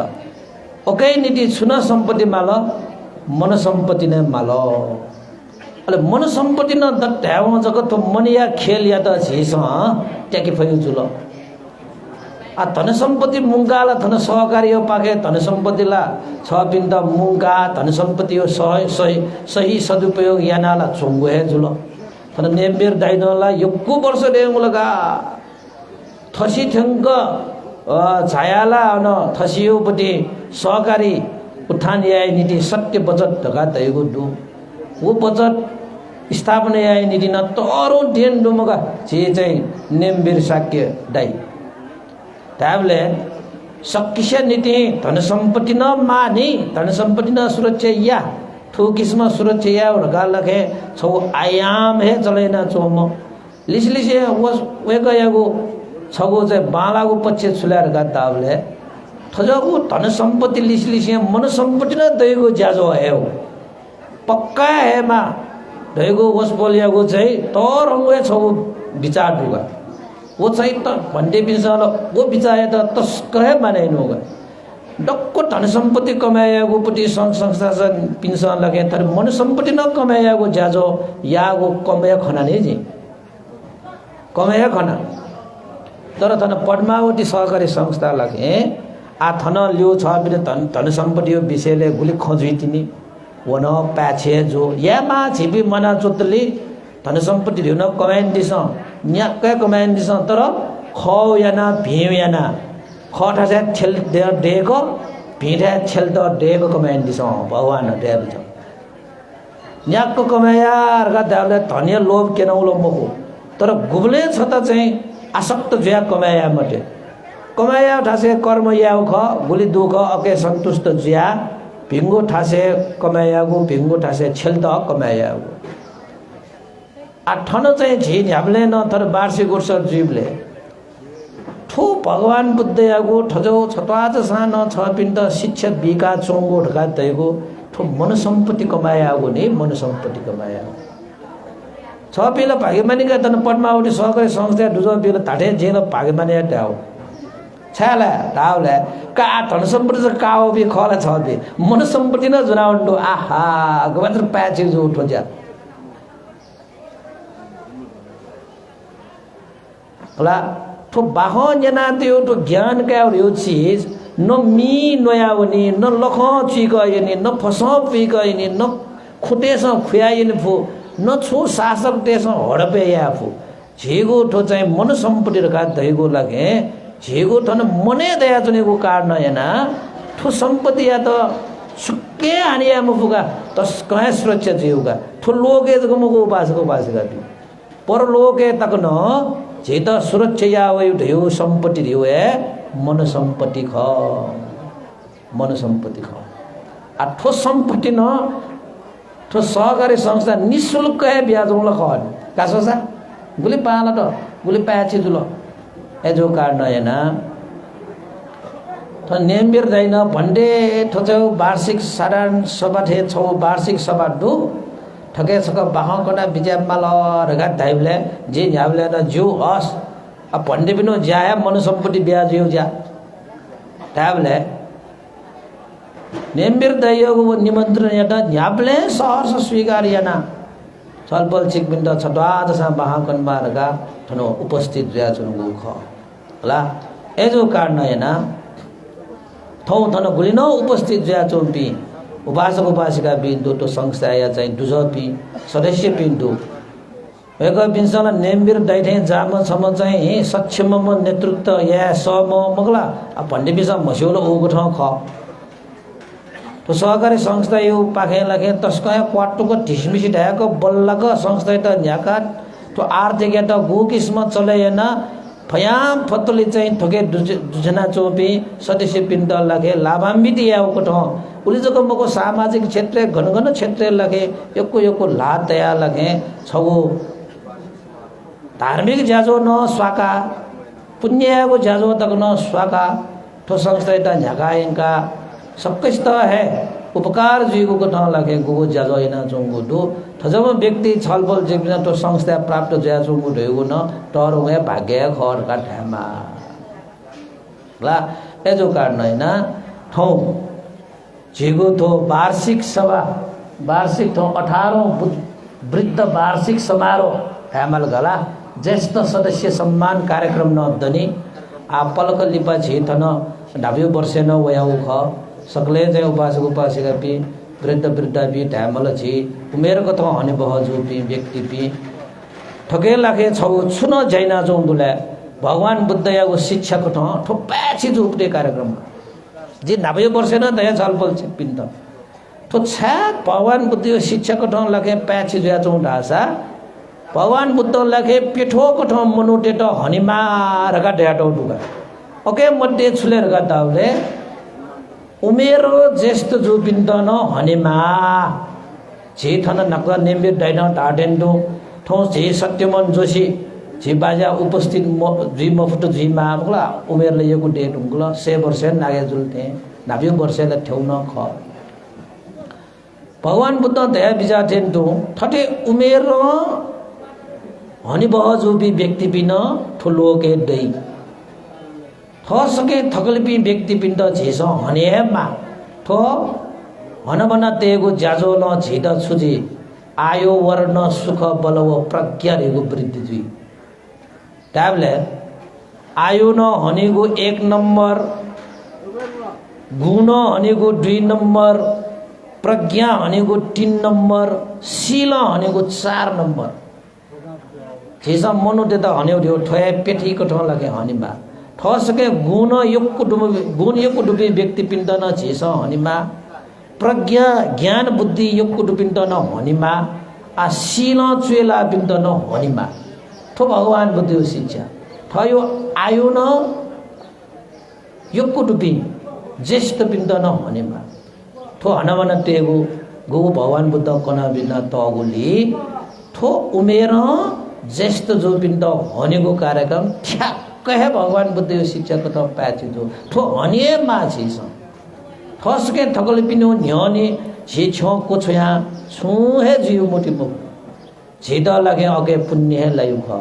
ओकै नीति छुन सम्पत्ति माल मन सम्पत्ति नै माल अले मन सम्पत्ति न दट्याउ जगत मनिया खेल या त झिस ट्याकी फयु जुल आ धन सम्पत्ति मुंगाला धन सहकारी हो पाके धन सम्पत्तिला छ पिन्द मुंगा धन सम्पत्ति हो सही सदुपयोग यानाला चोंगो हे जुल धन नेम्बेर दाइनला यक्कु वर्ष देमुलगा थसी थंग छायाला न थसियोपट्टि सहकारी उत्थान न्याय नीति सत्य बचत ढका दैगो दु वो बचत स्थापना न्याय नीति न तरो डेन डुमगा जे चाहिँ नेम्बेर साक्य दाइ ताबले सकिसे नीति धन सम्पत्ति न मानि धन सम्पत्ति न सुरक्षा या ठो किस्म सुरक्षा या ढका लखे छौ आयाम हे चलेना चोम लिसलिसे वस वे गयागो छगो चाहिँ बालाको पक्ष छुल्याएर गाताबले थजगो धन सम्पत्ति लिसलिसे मन सम्पत्ति न दैगो ज्याजो है पक्का हेमा दैगो वस बोलियागो चाहिँ तर हुए छगो विचार दुगा वो चाहिँ त भन्ने बिसँग वो विचार त तस्करै मानेनुगा डक्को धन सम्पत्ति कमाएको पट्टि संस्था पिन्सन लगे तर मन सम्पत्ति न कमाएको ज्याजो यागो कमाया खना नै जी कमाया खना तर धन पद्मावती सहकारी संस्था लगे आ थन लियो छ बिना धन सम्पत्ति विषयले गुली खोजुइतिनी वन प्याछे जो यामा छिपी मना चोतली धन सम्पत्ति लिउन कमाइन दिस न्याक्कै कमाइन दिस तर खौ याना भिउ याना खठा चाहिँ छेल डेको भिठा छेल त डेको कमाइन दिस भगवान देव छ न्याक्को कमायार गाले धनिया लोभ केनौलो मको तर गुबले छ त चाहिँ आसक्त ज्या कमाया मटे कमाया ठासे कर्म याउ ख गुली दुख अके सन्तुष्ट ज्या भिंगो ठासे कमायागो भिंगो ठासे छेल त कमायागो आ ठन चाहिँ झि ह्याब्ले न तर वार्षिक वर्ष जीवले ठो भगवान बुद्ध यागो ठजो छतवाच सान छ पिण्ड शिक्षा बिका चोंगो ढका दैगो ठो मन सम्पत्ति कमायागो नि मन सम्पत्ति कमायागो छ पिला भाग्यमानी का तन पद्मावती सहकारी संस्था दुजो पिला ताठे जेल भाग्यमानी ट्याउ छाला टाउले का धन सम्पत्ति काओ बि खला छ बि मन सम्पत्ति न जुनाउन्डो आहा गमात्र प्याचे जो उठो जा होला ठो बाहो जना त्यो ठो ज्ञान का यो चीज न मी नयावनी न लख छिगयनी न फसो पिगयनी न खुटेस खुयाइन फु न छु शासक देश हडपे याफु झेगो ठो चाहिँ मन सम्पत्ति रका दैगो लागे झेगो ठन मने दया जनेको कारण हैन ठो सम्पत्ति या त सुके हानिया मुफुगा तस कहे सुरक्षा जीवगा ठो लोगे जको मुको उपासको उपासका दि पर लोगे तक न जे त सुरक्षा या वै ढ्यौ सम्पत्ति ढ्यौ ए मन सम्पत्ति ख मन सम्पत्ति ख आ ठो सम्पत्ति न ठो सहकारी संस्था निशुल्क है ब्याजौला खन कासोसा गुली पाला त गुली पाछि जुल एजो कारण हैन त नेमबेर दैन भन्डे ठोचौ वार्षिक साधारण सभा थे छौ वार्षिक सभा दु ठके सक बाहकना बिजामाल रगा धाइबले जे न्याबले न जो हस आ भन्डे बिनो ज्याया मन सम्पत्ति ब्याज यो ज्या ताबले नेमबेर दैयो निमन्त्रण याता न्याबले सहर्ष स्वीकार याना छलपल चिकबिन्द छटवा जसा बाहकन मारगा थनो उपस्थित ज्या चुनुगु ख होला एजो कारण हैन थौ थनो गुलिनो उपस्थित ज्या चोपी उपासक उपासिका बिन्दु तो संस्था या चाहिँ दुजपी सदस्य बिन्दु एक बिन्सला नेमबेर दैठे जाम छम चाहिँ सक्षम नेतृत्व या सम मगला आ भन्ने बिसा मस्योलो ओगो ठाउँ ख तो सहकारी संस्था यो पाखे लगे तस्कया क्वाटो को ढिसमिसी ढाको बल्ल को संस्था त न्याका तो आर्थिक या तो गु किस्मत चले ना फयाम फतली चाहिँ ठोके दुजना चोपी सदस्य पिण्ड लगे लाभान्वित या उकठो उली जको मको सामाजिक क्षेत्र घन क्षेत्र लगे यो लाभ दया लगे छगो धार्मिक ज्याजो न स्वाका पुण्यको ज्याजो तक न स्वाका ठो संस्था त न्याका सबकस्त है उपकार जीवको कथा लगे गो ज्याजो इना जोंगो दो थजम व्यक्ति छलबल जेबिना तो संस्था प्राप्त ज्या जोंगो ढेगो न टरुए भाग्य खर का ठामा ला एजो कारण हैन ठौ जेगो थो वार्षिक सभा वार्षिक थो 18औं वृद्ध वार्षिक समारोह ठामल गला ज्येष्ठ सदस्य सम्मान कार्यक्रम न दनी आ पलक लिपा छिथन ढाबियो वर्षे न वयाउ ख सकले चाहिँ उपासक उपासिका पी वृद्ध वृद्धा पी ढ्यामल छि उमेर कथा हने बहजु पी व्यक्ति पी ठके लाखे छौ छुन जैना जौ बुला भगवान बुद्ध याको शिक्षा कथा ठोप्पा छि जुपटे कार्यक्रम जे नाभे वर्ष न दया छलपल छि पिन्त तो छा भगवान बुद्ध शिक्षा कथा लाखे प्याछि जुया जौ ढासा भगवान बुद्ध लाखे पेठो कथा मनुटे त हनिमा रका ढ्याटो दुगा ओके मध्ये छुलेर गदाउले उमेरो ज्येष्ठ जो बिन्द न हनेमा जे थन नक नेम्बे डाइन टाडेन्डो ठो जे सत्यमन जोशी जे बाजा उपस्थित जी मफुट जी मा बगला उमेर ले यको डेट उंगला 6 वर्ष नागे जुलते नाभि वर्ष ले ठेउन ख भगवान बुद्ध दया बिजा तेन्टो ठटे उमेर हनि बह जो बि व्यक्ति बिन ठुलो के दई थसके थकलपी व्यक्ति पिण्ड झेस हनेमा थो हनबना तेगो ज्याजो न झिद छुजी आयो वर्ण सुख बलव प्रज्ञा रेगो वृद्धि जुई ट्याबले आयो न हनेगो 1 नम्बर गुण हनेगो 2 नम्बर प्रज्ञा हनेगो 3 नम्बर शील हनेगो 4 नम्बर झेस मनुते त हनेउ ठय पेठीको ठो लगे हनिमा ठसके गुण यो डुबी व्यक्ति पिण्ड न झेस हनिमा प्रज्ञा ज्ञान बुद्धि यो पिण्ड न हनिमा आ शील चुला पिण्ड न हनिमा ठो भगवान बुद्धि शिक्षा थयो आयो न यो डुबी ज्येष्ठ पिण्ड न हनिमा ठो हनमन तेगु गो भगवान बुद्ध कना बिना तगुली ठो उमेर ज्येष्ठ जो पिण्ड हनेको कार्यक्रम ठ्याक्कै भगवान बुद्ध शिक्षा कथा प्याछि दो ठो हनिए माछि छ ठसके थकले पिनो न्यने जे छ को छया छुहे जिउ मोटी मो झिद लगे अगे पुण्य लयु ख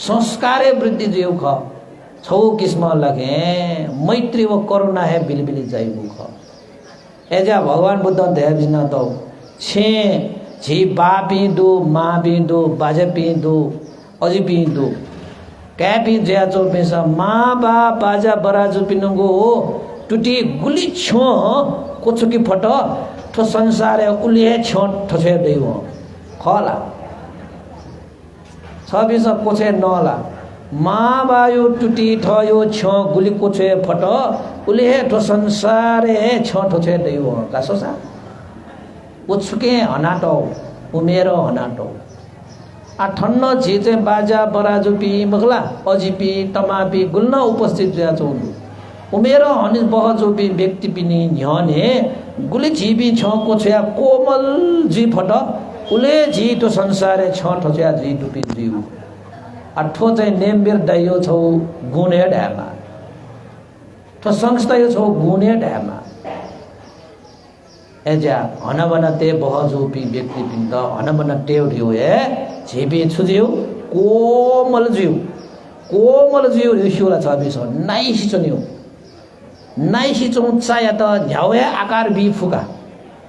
संस्कारे वृद्धि जिउ ख छौ किस्म लगे मैत्री व करुणा है बिलबिली जाइबु ख एजा भगवान बुद्ध दया बिना त छे जी बापी दो मा बी दो बाजे पी दो अजी पी दो कैपी ज्या चो पेसा माँ बा बाजा बराजु पिनुगो हो टुटी गुली छो कोचुकी फट ठो संसार उलिए छो ठछे दैव खला छबिस कोछे नला माँ बायो टुटी ठयो छो गुली कोछे फट उलिए ठो संसार छो ठछे दैव कासोसा उछुके हनाटो उमेरो हनाटो आ ठन्न झिचे बाजा बराजु पी बगला अजिपी तमापी गुल्न उपस्थित ज्या चौदु उमेरो हनि बहजु पी व्यक्ति पिनी न्यने गुली झिबी छ कोछया कोमल जी फट उले जी तो संसारे छ ठछया जी टुपी जीउ अठो चाहिँ नेमबेर दाइयो छौ गुणे ढ्यामा तो संस्था यो छौ गुणे ढ्यामा एजा हनबना ते बहजु पी व्यक्ति पिन्द हनबना टेउ ढिउ ए झेपी छुजिउ कोमल जिउ रिसिउला छबिस नाइसी चनिउ नाइसी चौ चाया त झ्यावे आकार बि फुका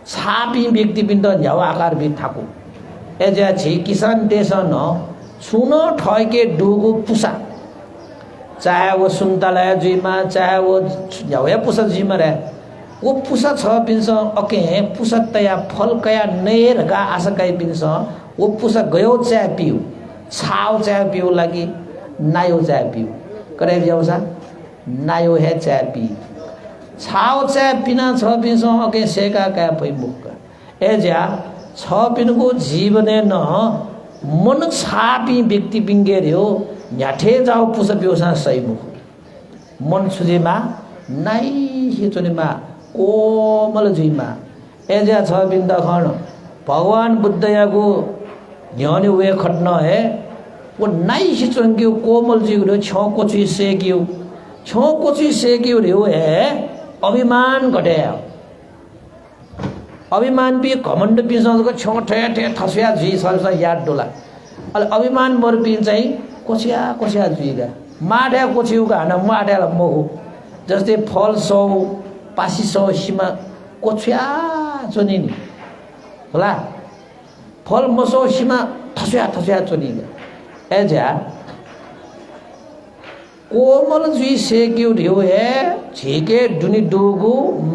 छापी व्यक्ति पिण्ड झ्याव आकार बि थाकु एजा झे किसान देश न छुन ठयके डुगु पुसा चाहे वो सुन्तला जुइमा चाहे वो झ्यावे पुसा जुइमा रे वो पुसा छ पिन्छ अके पुसा तया फल कया नेर गा आशा काई पिन्छ वो पुसा गयो चाय पिउ छाव चाय पिउ लागि नायो चाय पिउ करे जाउसा नायो हे चाय पि छाओ चे पिना छ पिसो अके सेका का पै मुक्का ए जा छ पिनको जीवने न मन छापी व्यक्ति बिंगेर्यो न्याठे जाओ पुस प्योसा सही मुख मन छुजेमा नाइ हिचोनेमा कोमल जुइमा ए जा छ बिन्द खण भगवान बुद्ध यागु न्याने वे खट्न है वो नाइ हिचोंग्यो कोमल जुइरो छ कोची सेक्यो छ कोची सेक्यो रे है अभिमान घटे अभिमान भी घमण्ड पिसँग छौ ठे ठे थस्या जुइ सरसा याद डोला अल अभिमान मोर पिन चाहिँ कोछिया कोछिया जुइगा माडे कोछिउगा हन माडे मोहु जस्तै फल सौ पासी सौ सीमा कोछिया चोनिनी होला फल मसौ सीमा थस्या थस्या चोनिगा एजा कोमल जुई सेक्यो ढ्यौ हे झिके डुनी डुगु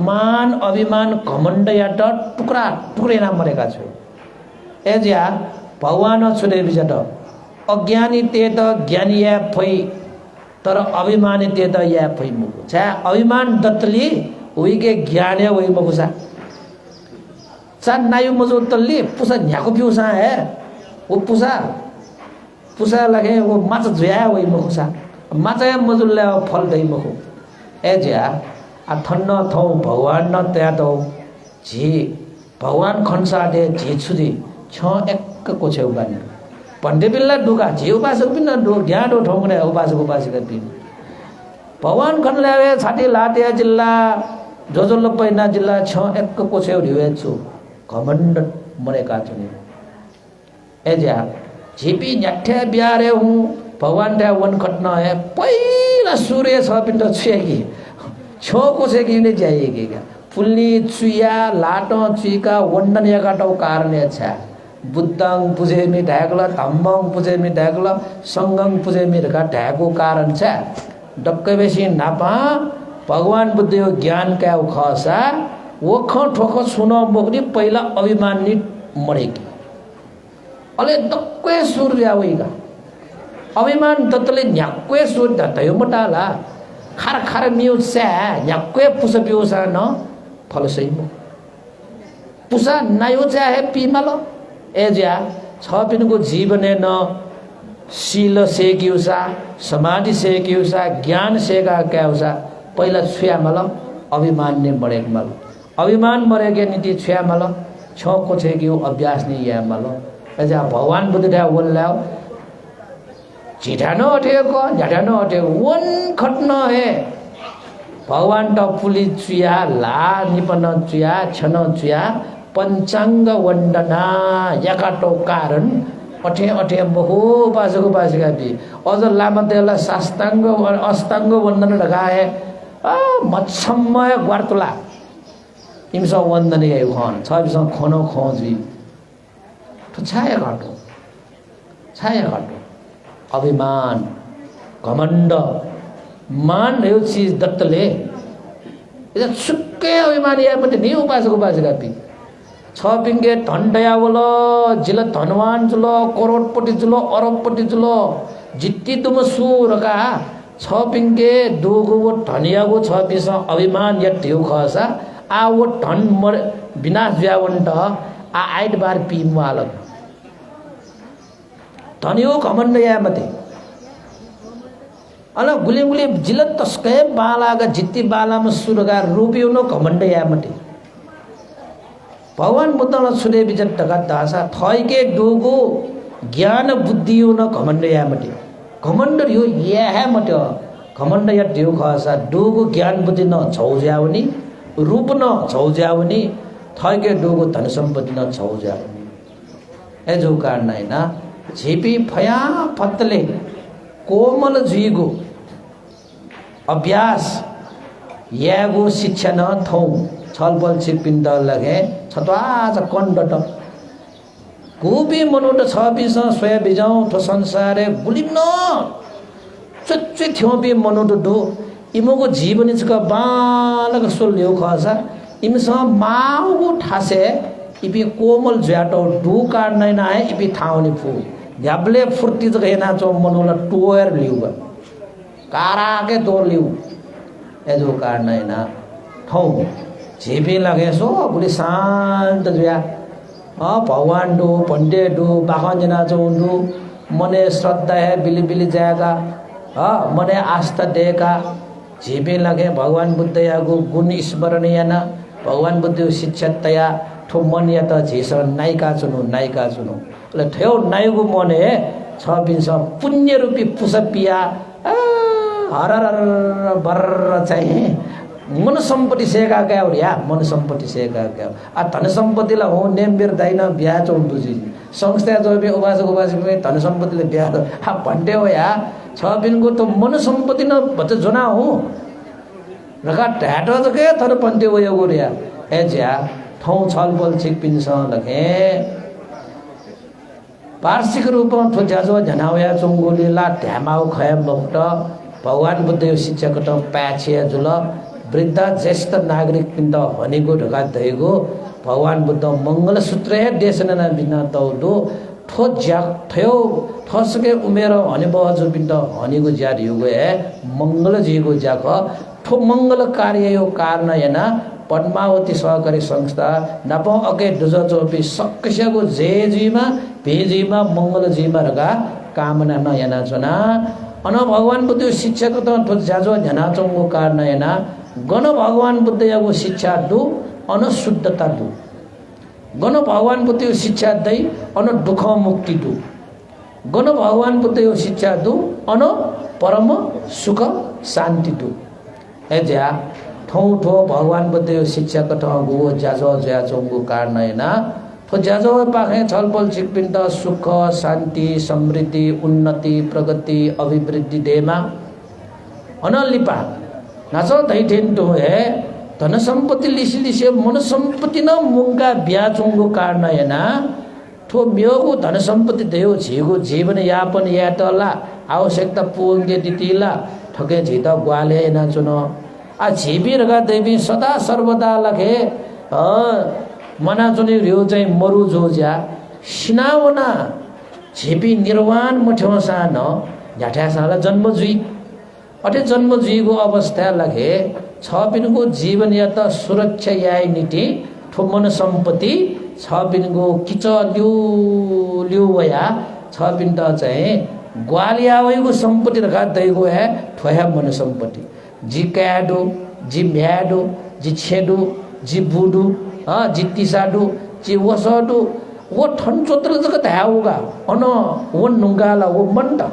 मान अभिमान घमण्ड याट टुक्रा टुक्रे नाम मरेका छु एज्या भगवान छुले बिजट अज्ञानी ते त ज्ञानी या फै तर अभिमानी ते त या फै मुगु छा अभिमान दत्तली उइके ज्ञाने वइ मगुसा चा नायु मजो तल्ली पुसा न्याको पिउसा हे ओ पुसा लगे वो माछ जुया वइ मगुसा माचा मजुल्ला फल दै मखु एज्या आ थन्न थौ भगवान न त्या दौ झी भगवान खन्साडे झी छुदी छ एक कोछेउ बानी पण्डे बिल्ला डुगा झी उपासक बिन डो ग्याडो ठौंगने उपासक बिन भगवान खन्लावे छाटी लाटिया जिल्ला जोजोल्लो पैना जिल्ला छ एक कोछेउ ढिवे छु घमण्ड मरेका छुनी एज्या झीपी न्याठ्या ब्यारे हूँ भगवान त्या वन खट्न है पहिला सूर्य छ पिण्ड छुएकी छोको छेकी ने जाइएकी फुल्ली चुया लाटो चुइका वण्डन एकाटो कारण छ बुद्धं पुजेमि ढाकल धम्मं पुजेमि ढाकल संगं पुजेमि ढाको कारण छ डक्कै बेसी नापा भगवान बुद्ध यो ज्ञान का खसा वख ठोक सुन मोगनी पहिला अभिमान नि मरेकी अले दक्कै सूर्य आवेगा अभिमान तत्ले न्याक्वे सूर दतयो मटाला खार खार मिउ से न्याक्वे पुस बिउसा न फलसै मु पुसा नायो चाहे पिमालो एज्या छ पिनको जीवने न शील सेकिउसा समाधि सेकिउसा ज्ञान सेका क्याउसा पहिला छुयामल अभिमान ने मरेक मल अभिमान मरेके नीति छुयामल छ कोछेकिउ अभ्यास नि यामल एज्या भगवान बुद्ध दा वल्लाउ झिठानो अटेको झटानो अटेको वन खट्न हे भगवान त पुली चुया ला निपन चुया छन चुया पंचांग वंदना यकाटो कारण अठे अठे बहु बाजको बाजका बि अझ लामा देला साष्टांग अष्टांग वंदन ढगाए आ मच्छमय ग्वार्तुला इमसा वंदन हे खन छ बिस खनो खोजी तो छाया घाटो अभिमान घमण्ड मान यो चीज दत्तले एजा सुक्के अभिमान या पनि नि उपासका पि छ पिंगे धन्डया बोलो जिल धनवान जुलो करोडपति जुलो अरबपति जुलो जित्ती तुम सुरका छ पिंगे दोगो वो धनियागो छ बिस अभिमान या ढेउ खसा आ वो धन मर विनाश व्यावन्त आ आइट बार पि मालक धनियो घमण्ड या मते अन गुली जिल तस्कै बालागा जित्ती बालामा सुरगा रूपियो न घमण्ड या मते भगवान बुद्धला छुले बिजन टका दासा थैके डोगो ज्ञान बुद्धियो न घमण्ड या मते घमण्ड यो या है मते घमण्ड या देउ खसा डोगो ज्ञान बुद्धि न छौज्याउनी रूप न छौज्याउनी थैके डोगो धन सम्पत्ति न छौज्याउनी एजो कारण हैन झिपी फया फत्तले कोमल जुइगो अभ्यास यागो शिक्षा न थौ छलबल चिपिन्द लगे छत्वाज कण्डट गोबी मनोट छ बिस स्वय बिजाउ ठो संसारे गुलिम न चुच्चु थ्योबी मनोट दो इमोको जीवन छ बालक सोल्यो खसा इमस माउगो ठासे इपि कोमल ज्याटो डु काट नै नाए इपि थाउनी फु ध्याबले फुर्ती जगेना चो मनोला टोयर लिउ कारा के दो लिउ एजो काट नै ना ठाउँ झिपी लगे सो बुढी शान्त जुया भगवान डु भन्डे डु बाखन्जना चौंडु मने श्रद्धा है बिली बिली जाएगा मने आस्था देगा झिपी लगे भगवान बुद्ध यागु गुण स्मरणीय न भगवान बुद्ध शिक्षा तया ठो मन या त झिस नायिका चुनु ले ठेउ नायगु मने छ बिन्छ पुण्य रूपी पुसपिया हरर बर चाहिँ मन सम्पत्ति सेका क्या हो या मन सम्पत्ति सेका क्या आ धन सम्पत्तिलाई हो नेमबेर दाइन बिहा चौधुजी संस्था जो बे उपासक में धन सम्पत्तिले बिहा भन्डे हो या छ बिनको त मन सम्पत्ति न भत जना हो रका ढाटो त के थर पन्टे हो यो गोरिया ए ज्या ठौ छलबल छिक पिन्छ लगे वार्षिक रूपमा थो ज्याजो झनावया चंगोलीला ध्यामाउ खया बक्ट भगवान बुद्ध यो शिक्षक त प्याछे जुल वृद्ध ज्येष्ठ नागरिक पिण्ड हनेको ढका दहेको भगवान बुद्ध मंगल सूत्र है देशना बिना तौदो ठो ज्याक थयो ठसके उमेर हने बहजो पिण्ड हनेको ज्यार युगो है मंगल जीको ज्याक ठो मंगल कार्य यो कारण हैन पद्मावती सहकारी संस्था नप अके दुज चोपी सक्सेको जेजीमा भेजीमा मंगल जीमा रगा कामना न याना जना अन भगवान बुद्ध शिक्षक त ठो ज्याजो झना चंगो कारण हैन गण भगवान बुद्ध यागो शिक्षा दु अन शुद्धता दु गण भगवान बुद्ध यो शिक्षा दै अन दुख मुक्ति दु गण भगवान बुद्ध यो शिक्षा दु अन परम सुख शान्ति दु एज्या ठौ ठो भगवान बुद्ध यो शिक्षा कठ गो ज्याजो ज्या चंगो कारण हैन ठो ज्याजो पाखे छलपल चिकपिन्द सुख शान्ति समृद्धि उन्नति प्रगति अभिवृद्धि देमा अनलिपा नाचो दैठेन तो है धन सम्पत्ति लिसी मन सम्पत्ति न मुंगा बिहा चुंगो कारण हैन ठो म्योगो धन सम्पत्ति देयो झिगो जीवन यापन यातला आवश्यकता पुंगे दितिला ठके झित ग्वाले हैन चुन आ झिबी रगा देवी सदा सर्वदा लगे मना चुनि रियो चाहिँ मरु जोज्या सिनावना झिपी निर्वाण मठ्योसा न झ्याठ्यासाला जन्म जुई अटे जन्म जुईको अवस्था लगे छ बिनको जीवन या त सुरक्षा याय नीति ठुमन सम्पत्ति छ बिनको किच लिउ वया छ बिन त चाहिँ ग्वालियावैको सम्पत्ति रखा दैगो है ठोया मन सम्पत्ति जी क्याडो जी म्याडो जी छेडो जी बुडू जी तिसाडो जी वसडो वो ठन चोत्र जगत है होगा अन वो नुंगाला वो मंडा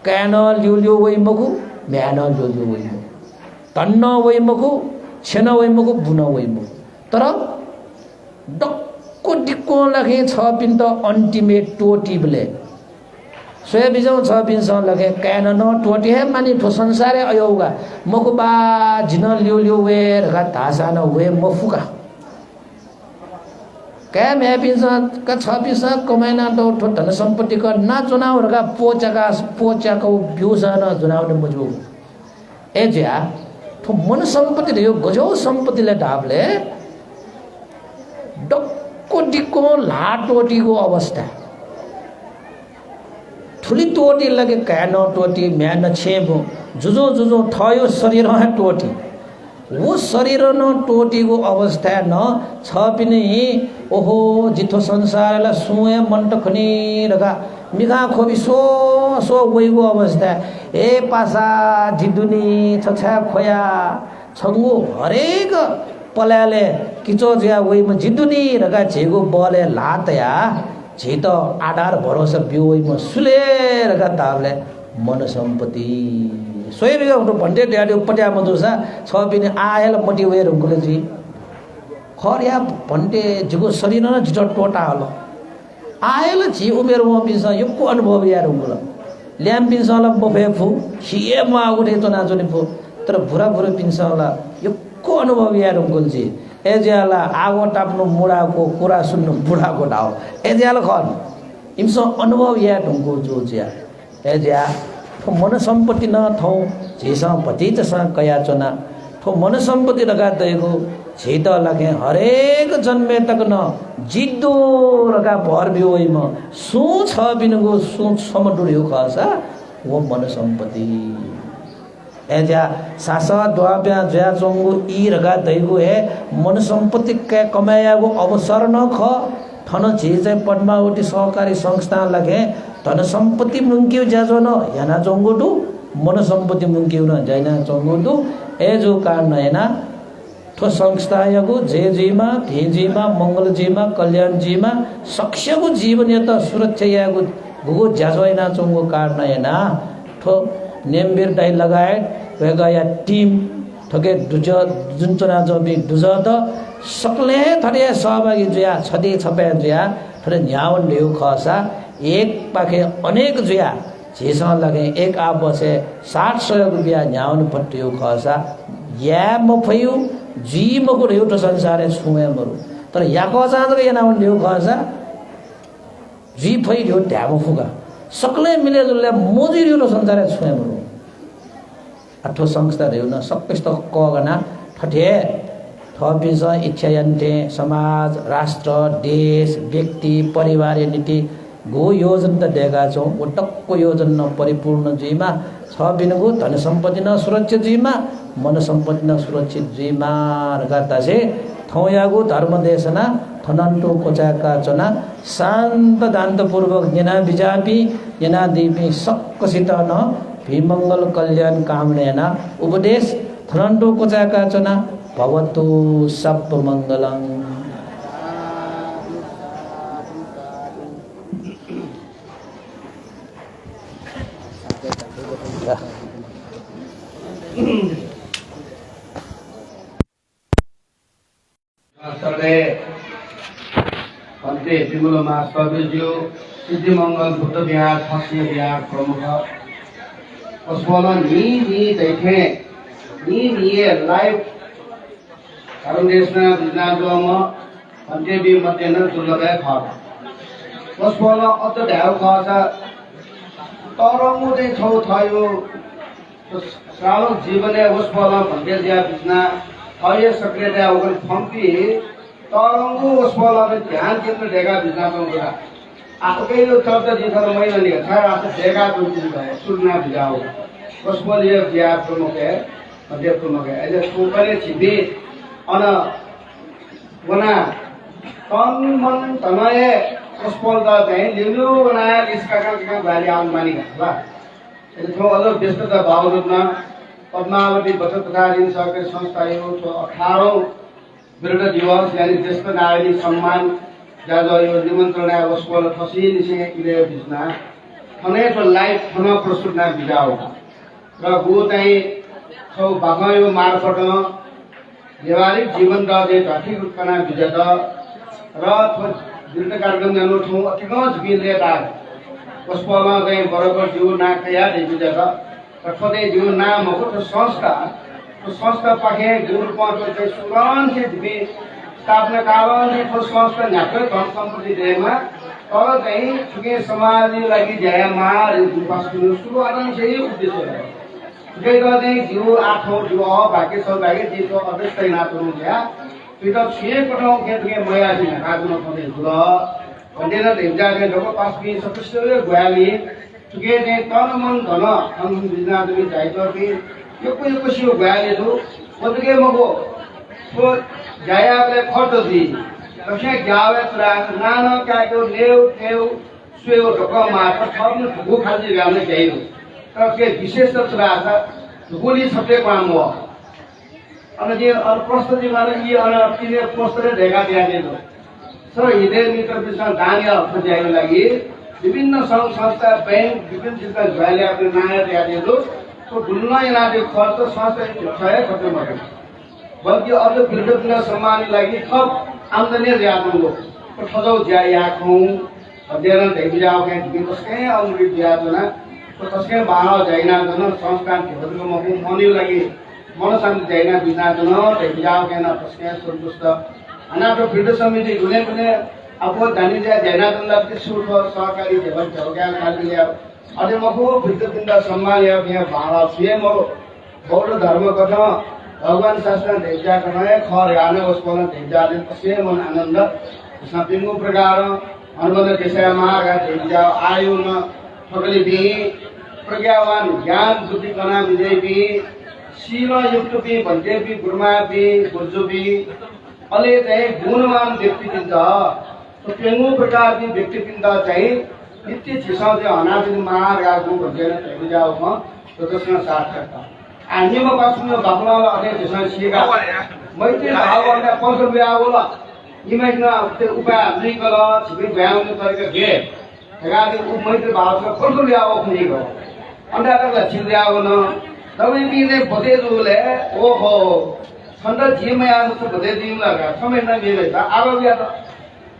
कैन लियो लियो वही मगु म्यान लियो लियो वही मगु तन्न वही मगु छेन वही मगु बुन वही मगु तर डक्को डिक्को लगे छ पिन त अल्टिमेट टोटी बले सोया बिजौ छ पिन स लगे कैन न टोटी है मानी ठो संसारे अयोगा मगु बा जिन लियो लियो वे रगा धासा न वे मफुका क्या मैं पिंसा का छ पिंसा कमाइना तो ठो धन सम्पत्ति का ना चुनाव रगा पोचा को ब्यूसा न चुनाव ने मुझो ए ज्या ठो मन सम्पत्ति दियो गजो सम्पत्ति ले ढाबले डक्को डिक्को लाटोटी को अवस्था ठुली टोटी लगे कैन टोटी म्यान छेबो जुजो जुजो थयो शरीर है टोटी वो शरीर न टोटी को अवस्था न छ पिने ओहो जिथो संसारलाई सुए मन्ट खनि रगा मिखा खोबी सो सो गएको अवस्था ए पासा जिदुनी छछा खोया छंगो हरेक पलाले किचो ज्या वइम जिदुनी रगा झेगो बले लातया झित आधार भरोसा बिउ वइम सुले रगा ताबले मन सम्पत्ति सोही बिगा भन्टे ड्याडी पट्या मजुसा छ पिने आयल मटी वेर हुँकुले जी खर्या भन्टे जिगो शरीर न झिटो टोटा हलो आयल झि उमेर म पिस यको अनुभव यार हुँकुल ल्याम पिन्सला बफेफु हिए म आउटे तना जने फु तर भुरा भुरा पिन्सला यको अनुभव यार हुँकुल जी एज्याला आगो टाप्नु मुडाको कुरा सुन्नु बुढाको डाउ एज्याला खन इमसो अनुभव यार हुँको जो ज्या एज्या ठो मन सम्पत्ति न थौ झेसा भतिजसा कया चना ठो मन सम्पत्ति लगा देगो झेत लगे हरेक जन्मे तक न जिद्दो रगा भर बिओइम सो छ बिनको सो समडुर्यो खसा वो मन सम्पत्ति एजा सासा द्वाप्या ज्या चोंगु ई रगा दैगु है मन सम्पत्ति के कमायागु अवसर न ख ठन झिजे पद्मावती सहकारी संस्था लगे धन सम्पत्ति मुंक्यु ज्याजो न याना चोंगुडु मन सम्पत्ति मुंक्यु न जैना चोंगुडु ए जो कारण हैना ठो संस्था यगु जे जीमा थे जीमा मंगल जीमा कल्याण जीमा सक्ष्यगु जीवन यता सुरक्षा यागु गुगु ज्याजोइना चोंगु कारण हैना ठो नेमबिर दाइ लगायत वेगया टिम ठगे दुज जुनचना जबि दुज त सकले थरे सहभागी जुया छदे छपे जुया थरे न्यावन ल्यौ खसा एक पाखे अनेक जुया झेसा लगे एक आप बसे 60 रुपया न्यावन पट्टियो खसा या मफयु जी मको एउटा संसार छुमे मरु तर याको चाँद के न्यावन ल्यौ खसा जी फै ल्यौ ध्याम फुगा सकले मिले जुले मोजी ल्यौ संसार छुमे मरु अठो संस्था रेउ न सबै त कगना ठठे थपिस इच्छायन्ते समाज राष्ट्र देश व्यक्ति परिवार नीति गो योजना त देगा छौ उटक्को योजना परिपूर्ण जीमा छ बिनगु धन सम्पत्ति न सुरक्षित जीमा मन सम्पत्ति न सुरक्षित जीमा गर्दा से थौयागु धर्म देशना थनन्टो कोचाका चना शान्त दान्त पूर्वक जना बिजापि जना देवी सक्कसित न विमंगल कल्याण कामनेना उपदेश थनन्टो कोचाका चना भवतु सब मंगलम। अन्ते विमलमा सबिज्यू सिद्धि मंगल बुद्ध विहार फसिया विहार प्रमुख उसवाला नी देखे नी लाइव कारण देशना बिजनाजोमा अन्ते भी मध्य न दुर्लभे खात उसवाला अत ढाउ खासा तरंगु दे छौ थायो श्रावक जीवने उसवाला भन्ने ज्या बिजना आये सक्रियता ओगन फम्पी तरंगु उसवाला में ध्यान केंद्र देगा बिजना पंगुरा आके यो चर्चा दिखा तो मैं नहीं अच्छा रास्ते देगा तो है सुनना बिजाओ उसवाला ये बिहार प्रमुख है मध्य प्रमुख है ऐसे सुपरे छिपी अन वना तन मन तनाये उसवाला कहीं लिंगु बनाया इसका क्या वाली आम मानी का ऐसे तो अलग व्यस्तता बावजूद ना पद्मावती बचत तथा ऋण सहकारी संस्था यो 18औं विरुद्ध दिवस यानी ज्येष्ठ नागरिक सम्मान जाजो यो निमन्त्रणा उसवाला फसी निसे इले बिजना थने तो लाइफ थना प्रस्तुत ना बिजाओ र गो चाहिँ छौ बागयो मार्फत व्यवहारिक जीवन र जे घटी रूपमा बिजत र विरुद्ध कार्यक्रम जानु छौ अतिगज बिलेटा उसवाला चाहिँ बराबर जीव ना कया दे बिजत रखोदे जो नाम हो तो संस्था पाके गुरु पांच के सुरान से भी स्थापना कारण ने तो संस्था न्याके धन सम्पत्ति देमा तर चाहिँ छुके समाज लागि जया मार पासको सुरुवात से ही उद्देश्य है जे गर्दै जीव आठौं जीव भाग्य सौभाग्य जे तो अवस्था नातो गया तो छे पटौ के मया दिन राजन पदे गुरु भन्देर देवजा के लोक पास भी सदस्य ग्वाली चुके ने तन मन धन हम बिजना दुई जाइतो कि यो सियो ग्वाली दु ओदके मगो तो जायाले खर्च दी तसे गावे त्रा नाना काको लेउ सुयो ढोका मार थप्नु भुगु खाली गाउने चाहियो तके विशेष त्रा छ भुगुली छटे काम हो अनि जे प्रस्तुति माने यी अनि तिने पोस्टरे ढेगा दिया दियो सर हिदे मित्र बिसा दानिया खोज्याको लागि विभिन्न संघ संस्था बैंक विभिन्न चिजका झ्याले आफ्नो नयाँ दिएको तो बुल्न यनाले खर्च संस्था छय खत्म भयो बल्कि अझ विरुद्ध सम्मान लागि थप आम्दानी ज्यादा हो तो ठजौ ज्या याखौ अध्ययन देबिजाओ के विकसकै अमृत ज्यादा न तो तसकै बाहर जाइना जन संस्कार के बदलो मको मनि लागि मन शान्ति जाइना बिना जन देबिजाओ के न तसकै सन्तुष्ट अनाको विरुद्ध समिति गुने पनि अब जानी जाए जैनाथन के सुख सहकारी जीवन चौक्या खाली लिया अरे मको विद्युत सम्मान या यहाँ भाड़ा छे मो बौद्ध धर्म कथा भगवान शास्त्र देवजा कनाए खर याने उसको देवजा ने तसे मन आनंद सपिंगु प्रकार अनुबंध विषय महागा देवजा आयु न ठगली भी प्रज्ञावान ज्ञान बुद्धि कना विजय भी शिल युक्तबी भन्देबी गुरुमाबी गुर्जुबी अले चाहिँ गुणवान व्यक्तिवृन्द पेङ्गु प्रकारकी व्यक्तिवृन्द चाहिँ नित्य छिसाउ चाहिँ अनादिन महाराजको भन्दैन बुझाउमा त्यससँग सार्थक हामीमा पासुनो बाबुला अने त्यससँग सिका मैत्री भावना पसल ब्यावला इमेजमा त्यो उपाय निकल छिबी ब्याउने तरिका के हेगादि मैत्री भावसँग पसल ब्याव खुनीको अन्डाका छिब्याव न तबै बिने बदे दुले ओहो सन्त जीवमा आएको बदे दिम लगा समय न मिले त आरो बिया त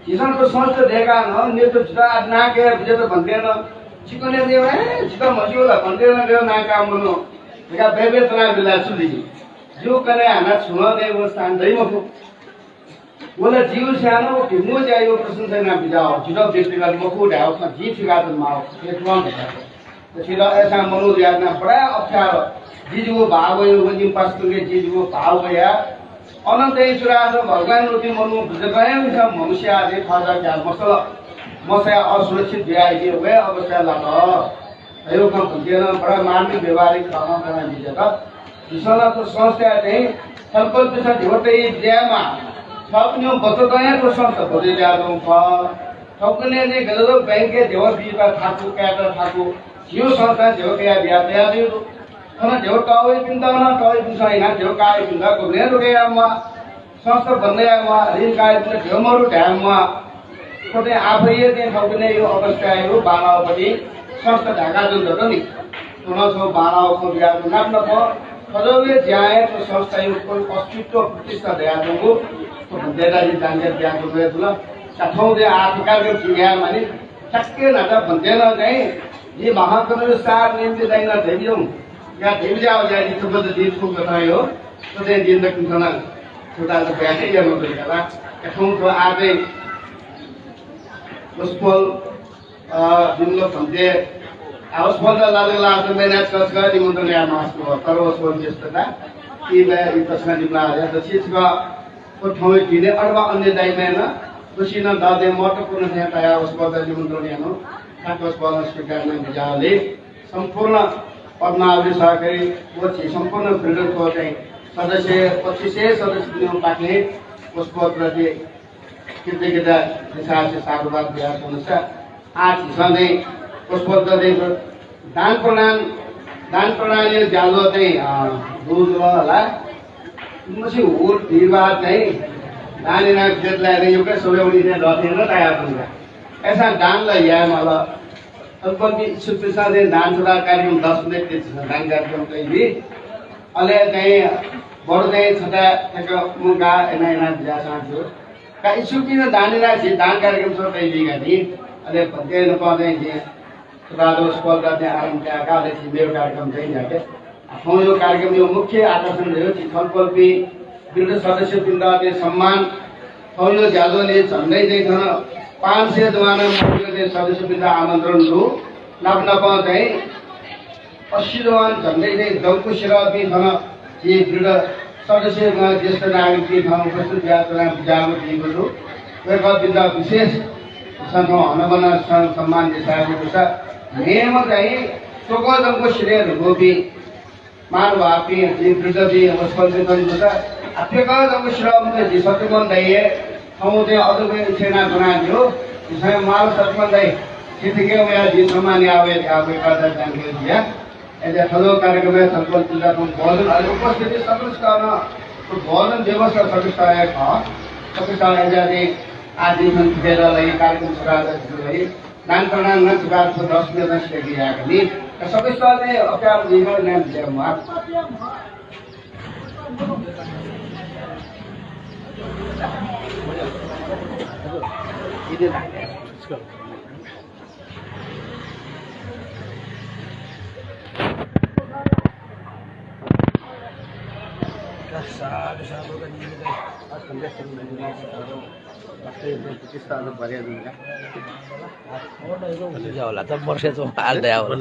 किसानको सोच त देखा न ने त जुदा ना के बुझे त भन्दैन चिकने देव है चिका मजियोला भन्दैन देव ना काम गर्नु देखा बेबे तना बिला सुली जो करे हाना छुन देव स्थान दैम को बोले जीव सानो ढिमो जायो प्रश्न छैन बिजाओ जुदा व्यक्तिगत मको ढाउ छ जी फिगा त माओ त्यसमा त्यसले ऐसा मनो यातना बडा अप्ठ्यारो जीजको भाव यो पनि पास्तुले जीजको भाव या अनन्त ईश्वराज भगवान रुपी मनु बुझ्दैन हुन्छ मनुष्य आदि खजा क्या मसल मसा असुरक्षित भ्याइदियो वे अवस्था लाग यो काम भन्दैन बडा मानवीय व्यवहारिक काम गर्न दिन्छ विश्वनाथको संस्था चाहिँ संकल्प छ ढोटै ज्यामा थप्नु बचतयाको संस्था बढी जानु प थप्ने ने गलो बैंके देव बिपा थाकु क्याटर थाकु यो संस्था देव क्या बिया तया दियो kana dewa kawai pinta na kawai pinta ina dewa kawai pinta ko ne ro ya ma संस्था भन्दै आमा ऋण कार्य ढेउमरु ढ्याममा कतै आफै चाहिँ ठौकिने यो अवस्था आयो बानावपट्टि संस्था ढाका जुन छ नि तुनसो बानावको बिहाको नाप्न प सजौले ज्याएको संस्था यो अस्तित्व प्रतिष्ठा ध्यानको तो भन्दैलाई जान्ने बिहाको गयो ल साथौले आफिकाको जिया मानि ठक्कै नाटा भन्दैन चाहिँ यी महाकवि सार निम्ति दैन देबियौ या देबिजाउ जाई त दिन को बतायो तो चाहिँ दिन त किन छोटा सा बैठे या लोग निकला ऐसों तो आगे उस्पोल दिन लोग समझे उस्पोल का लाल तो मैंने कसकर निमंत्रण लिया मास्को करो उस्पोल जिसका कि मैं इतना निकला है तो चीज़ का तो थोड़े किने अड़वा अन्य दाई में ना तो सीना दादे मोटे पुण्य से आया उस्पोल का निमंत्रण लिया नो ताकि उस्पोल स्पीकर में बिजाले संपूर्ण पद्मावली वो चीज़ संपूर्ण फिल्टर को कहीं सदस्य 25 सदस्य पार्टी उसको प्रति कृतज्ञता हिसाब से साधुवाद दिया समस्या आज सधैँ उसको दान प्रणाली ज्यादा चाहिँ दूध होला मसी हुल भिडभाड चाहिँ दानेना खेतलाई एउटै सबैले चाहिँ लथेर तयार हुन्छ ऐसा दानलाई यहाँ मलाई संपत्ति सुपिसा चाहिँ दान छोडा कार्यक्रम 10 मिनट दान कार्यक्रम चाहिँ भी अले चाहिँ बढ्दै छटा एक मुगा एना दिया साथ्यो का इसुकिन दानेरा चाहिँ दान कार्यक्रम छ तै दिगा नि अले भन्दै नपर्दै जे राजोस पलका चाहिँ आराम काले चाहिँ मेरो कार्यक्रम चाहिँ जाके आफ्नो यो कार्यक्रम यो मुख्य आकर्षण रह्यो कि छलफलपी विरुद्ध सदस्य वृन्दले सम्मान यो ज्यादोले झन्डै चाहिँ 500 जवाना मुख्य सदस्य वृन्द आमन्त्रण रु नप चाहिँ 80 जवान झन्डै चाहिँ दौको शिरपी छन जे विरुद्ध सदस्य ज्येष्ठ नागरिक के ठाउँ उपस्थित व्याजना बुझाउन दिएको छु यो वृन्द विशेष संघ हनबन सम्मान दिएको छ नेम चाहिँ सोगदको श्रेय गोपी मानवापी जे विरुद्ध भी अस्पताल गरेको छ अत्यगदको श्रम चाहिँ सत्यमन दैए ठाउँ चाहिँ अझै सेना बनायो त्यसै माल सत्यमन दै त्यतिकै उहाँ दिन सम्मान आवे गर्दा जानकारी दिया ऐसे ठलो कार्यक्रम में संकल्प जिला को भोजन उपस्थिति संस्कार तो भोजन व्यवस्था संस्कार था संस्कार ऐसे आज दिन खेला लगी कार्यक्रम सुधार लगी दान प्रणाम न सुधार 10 मिनट से किया कभी संस्कार ने अप्यार जीवन नाम दिया मार होला त वर्षे चाहिँ हाल्दै आउला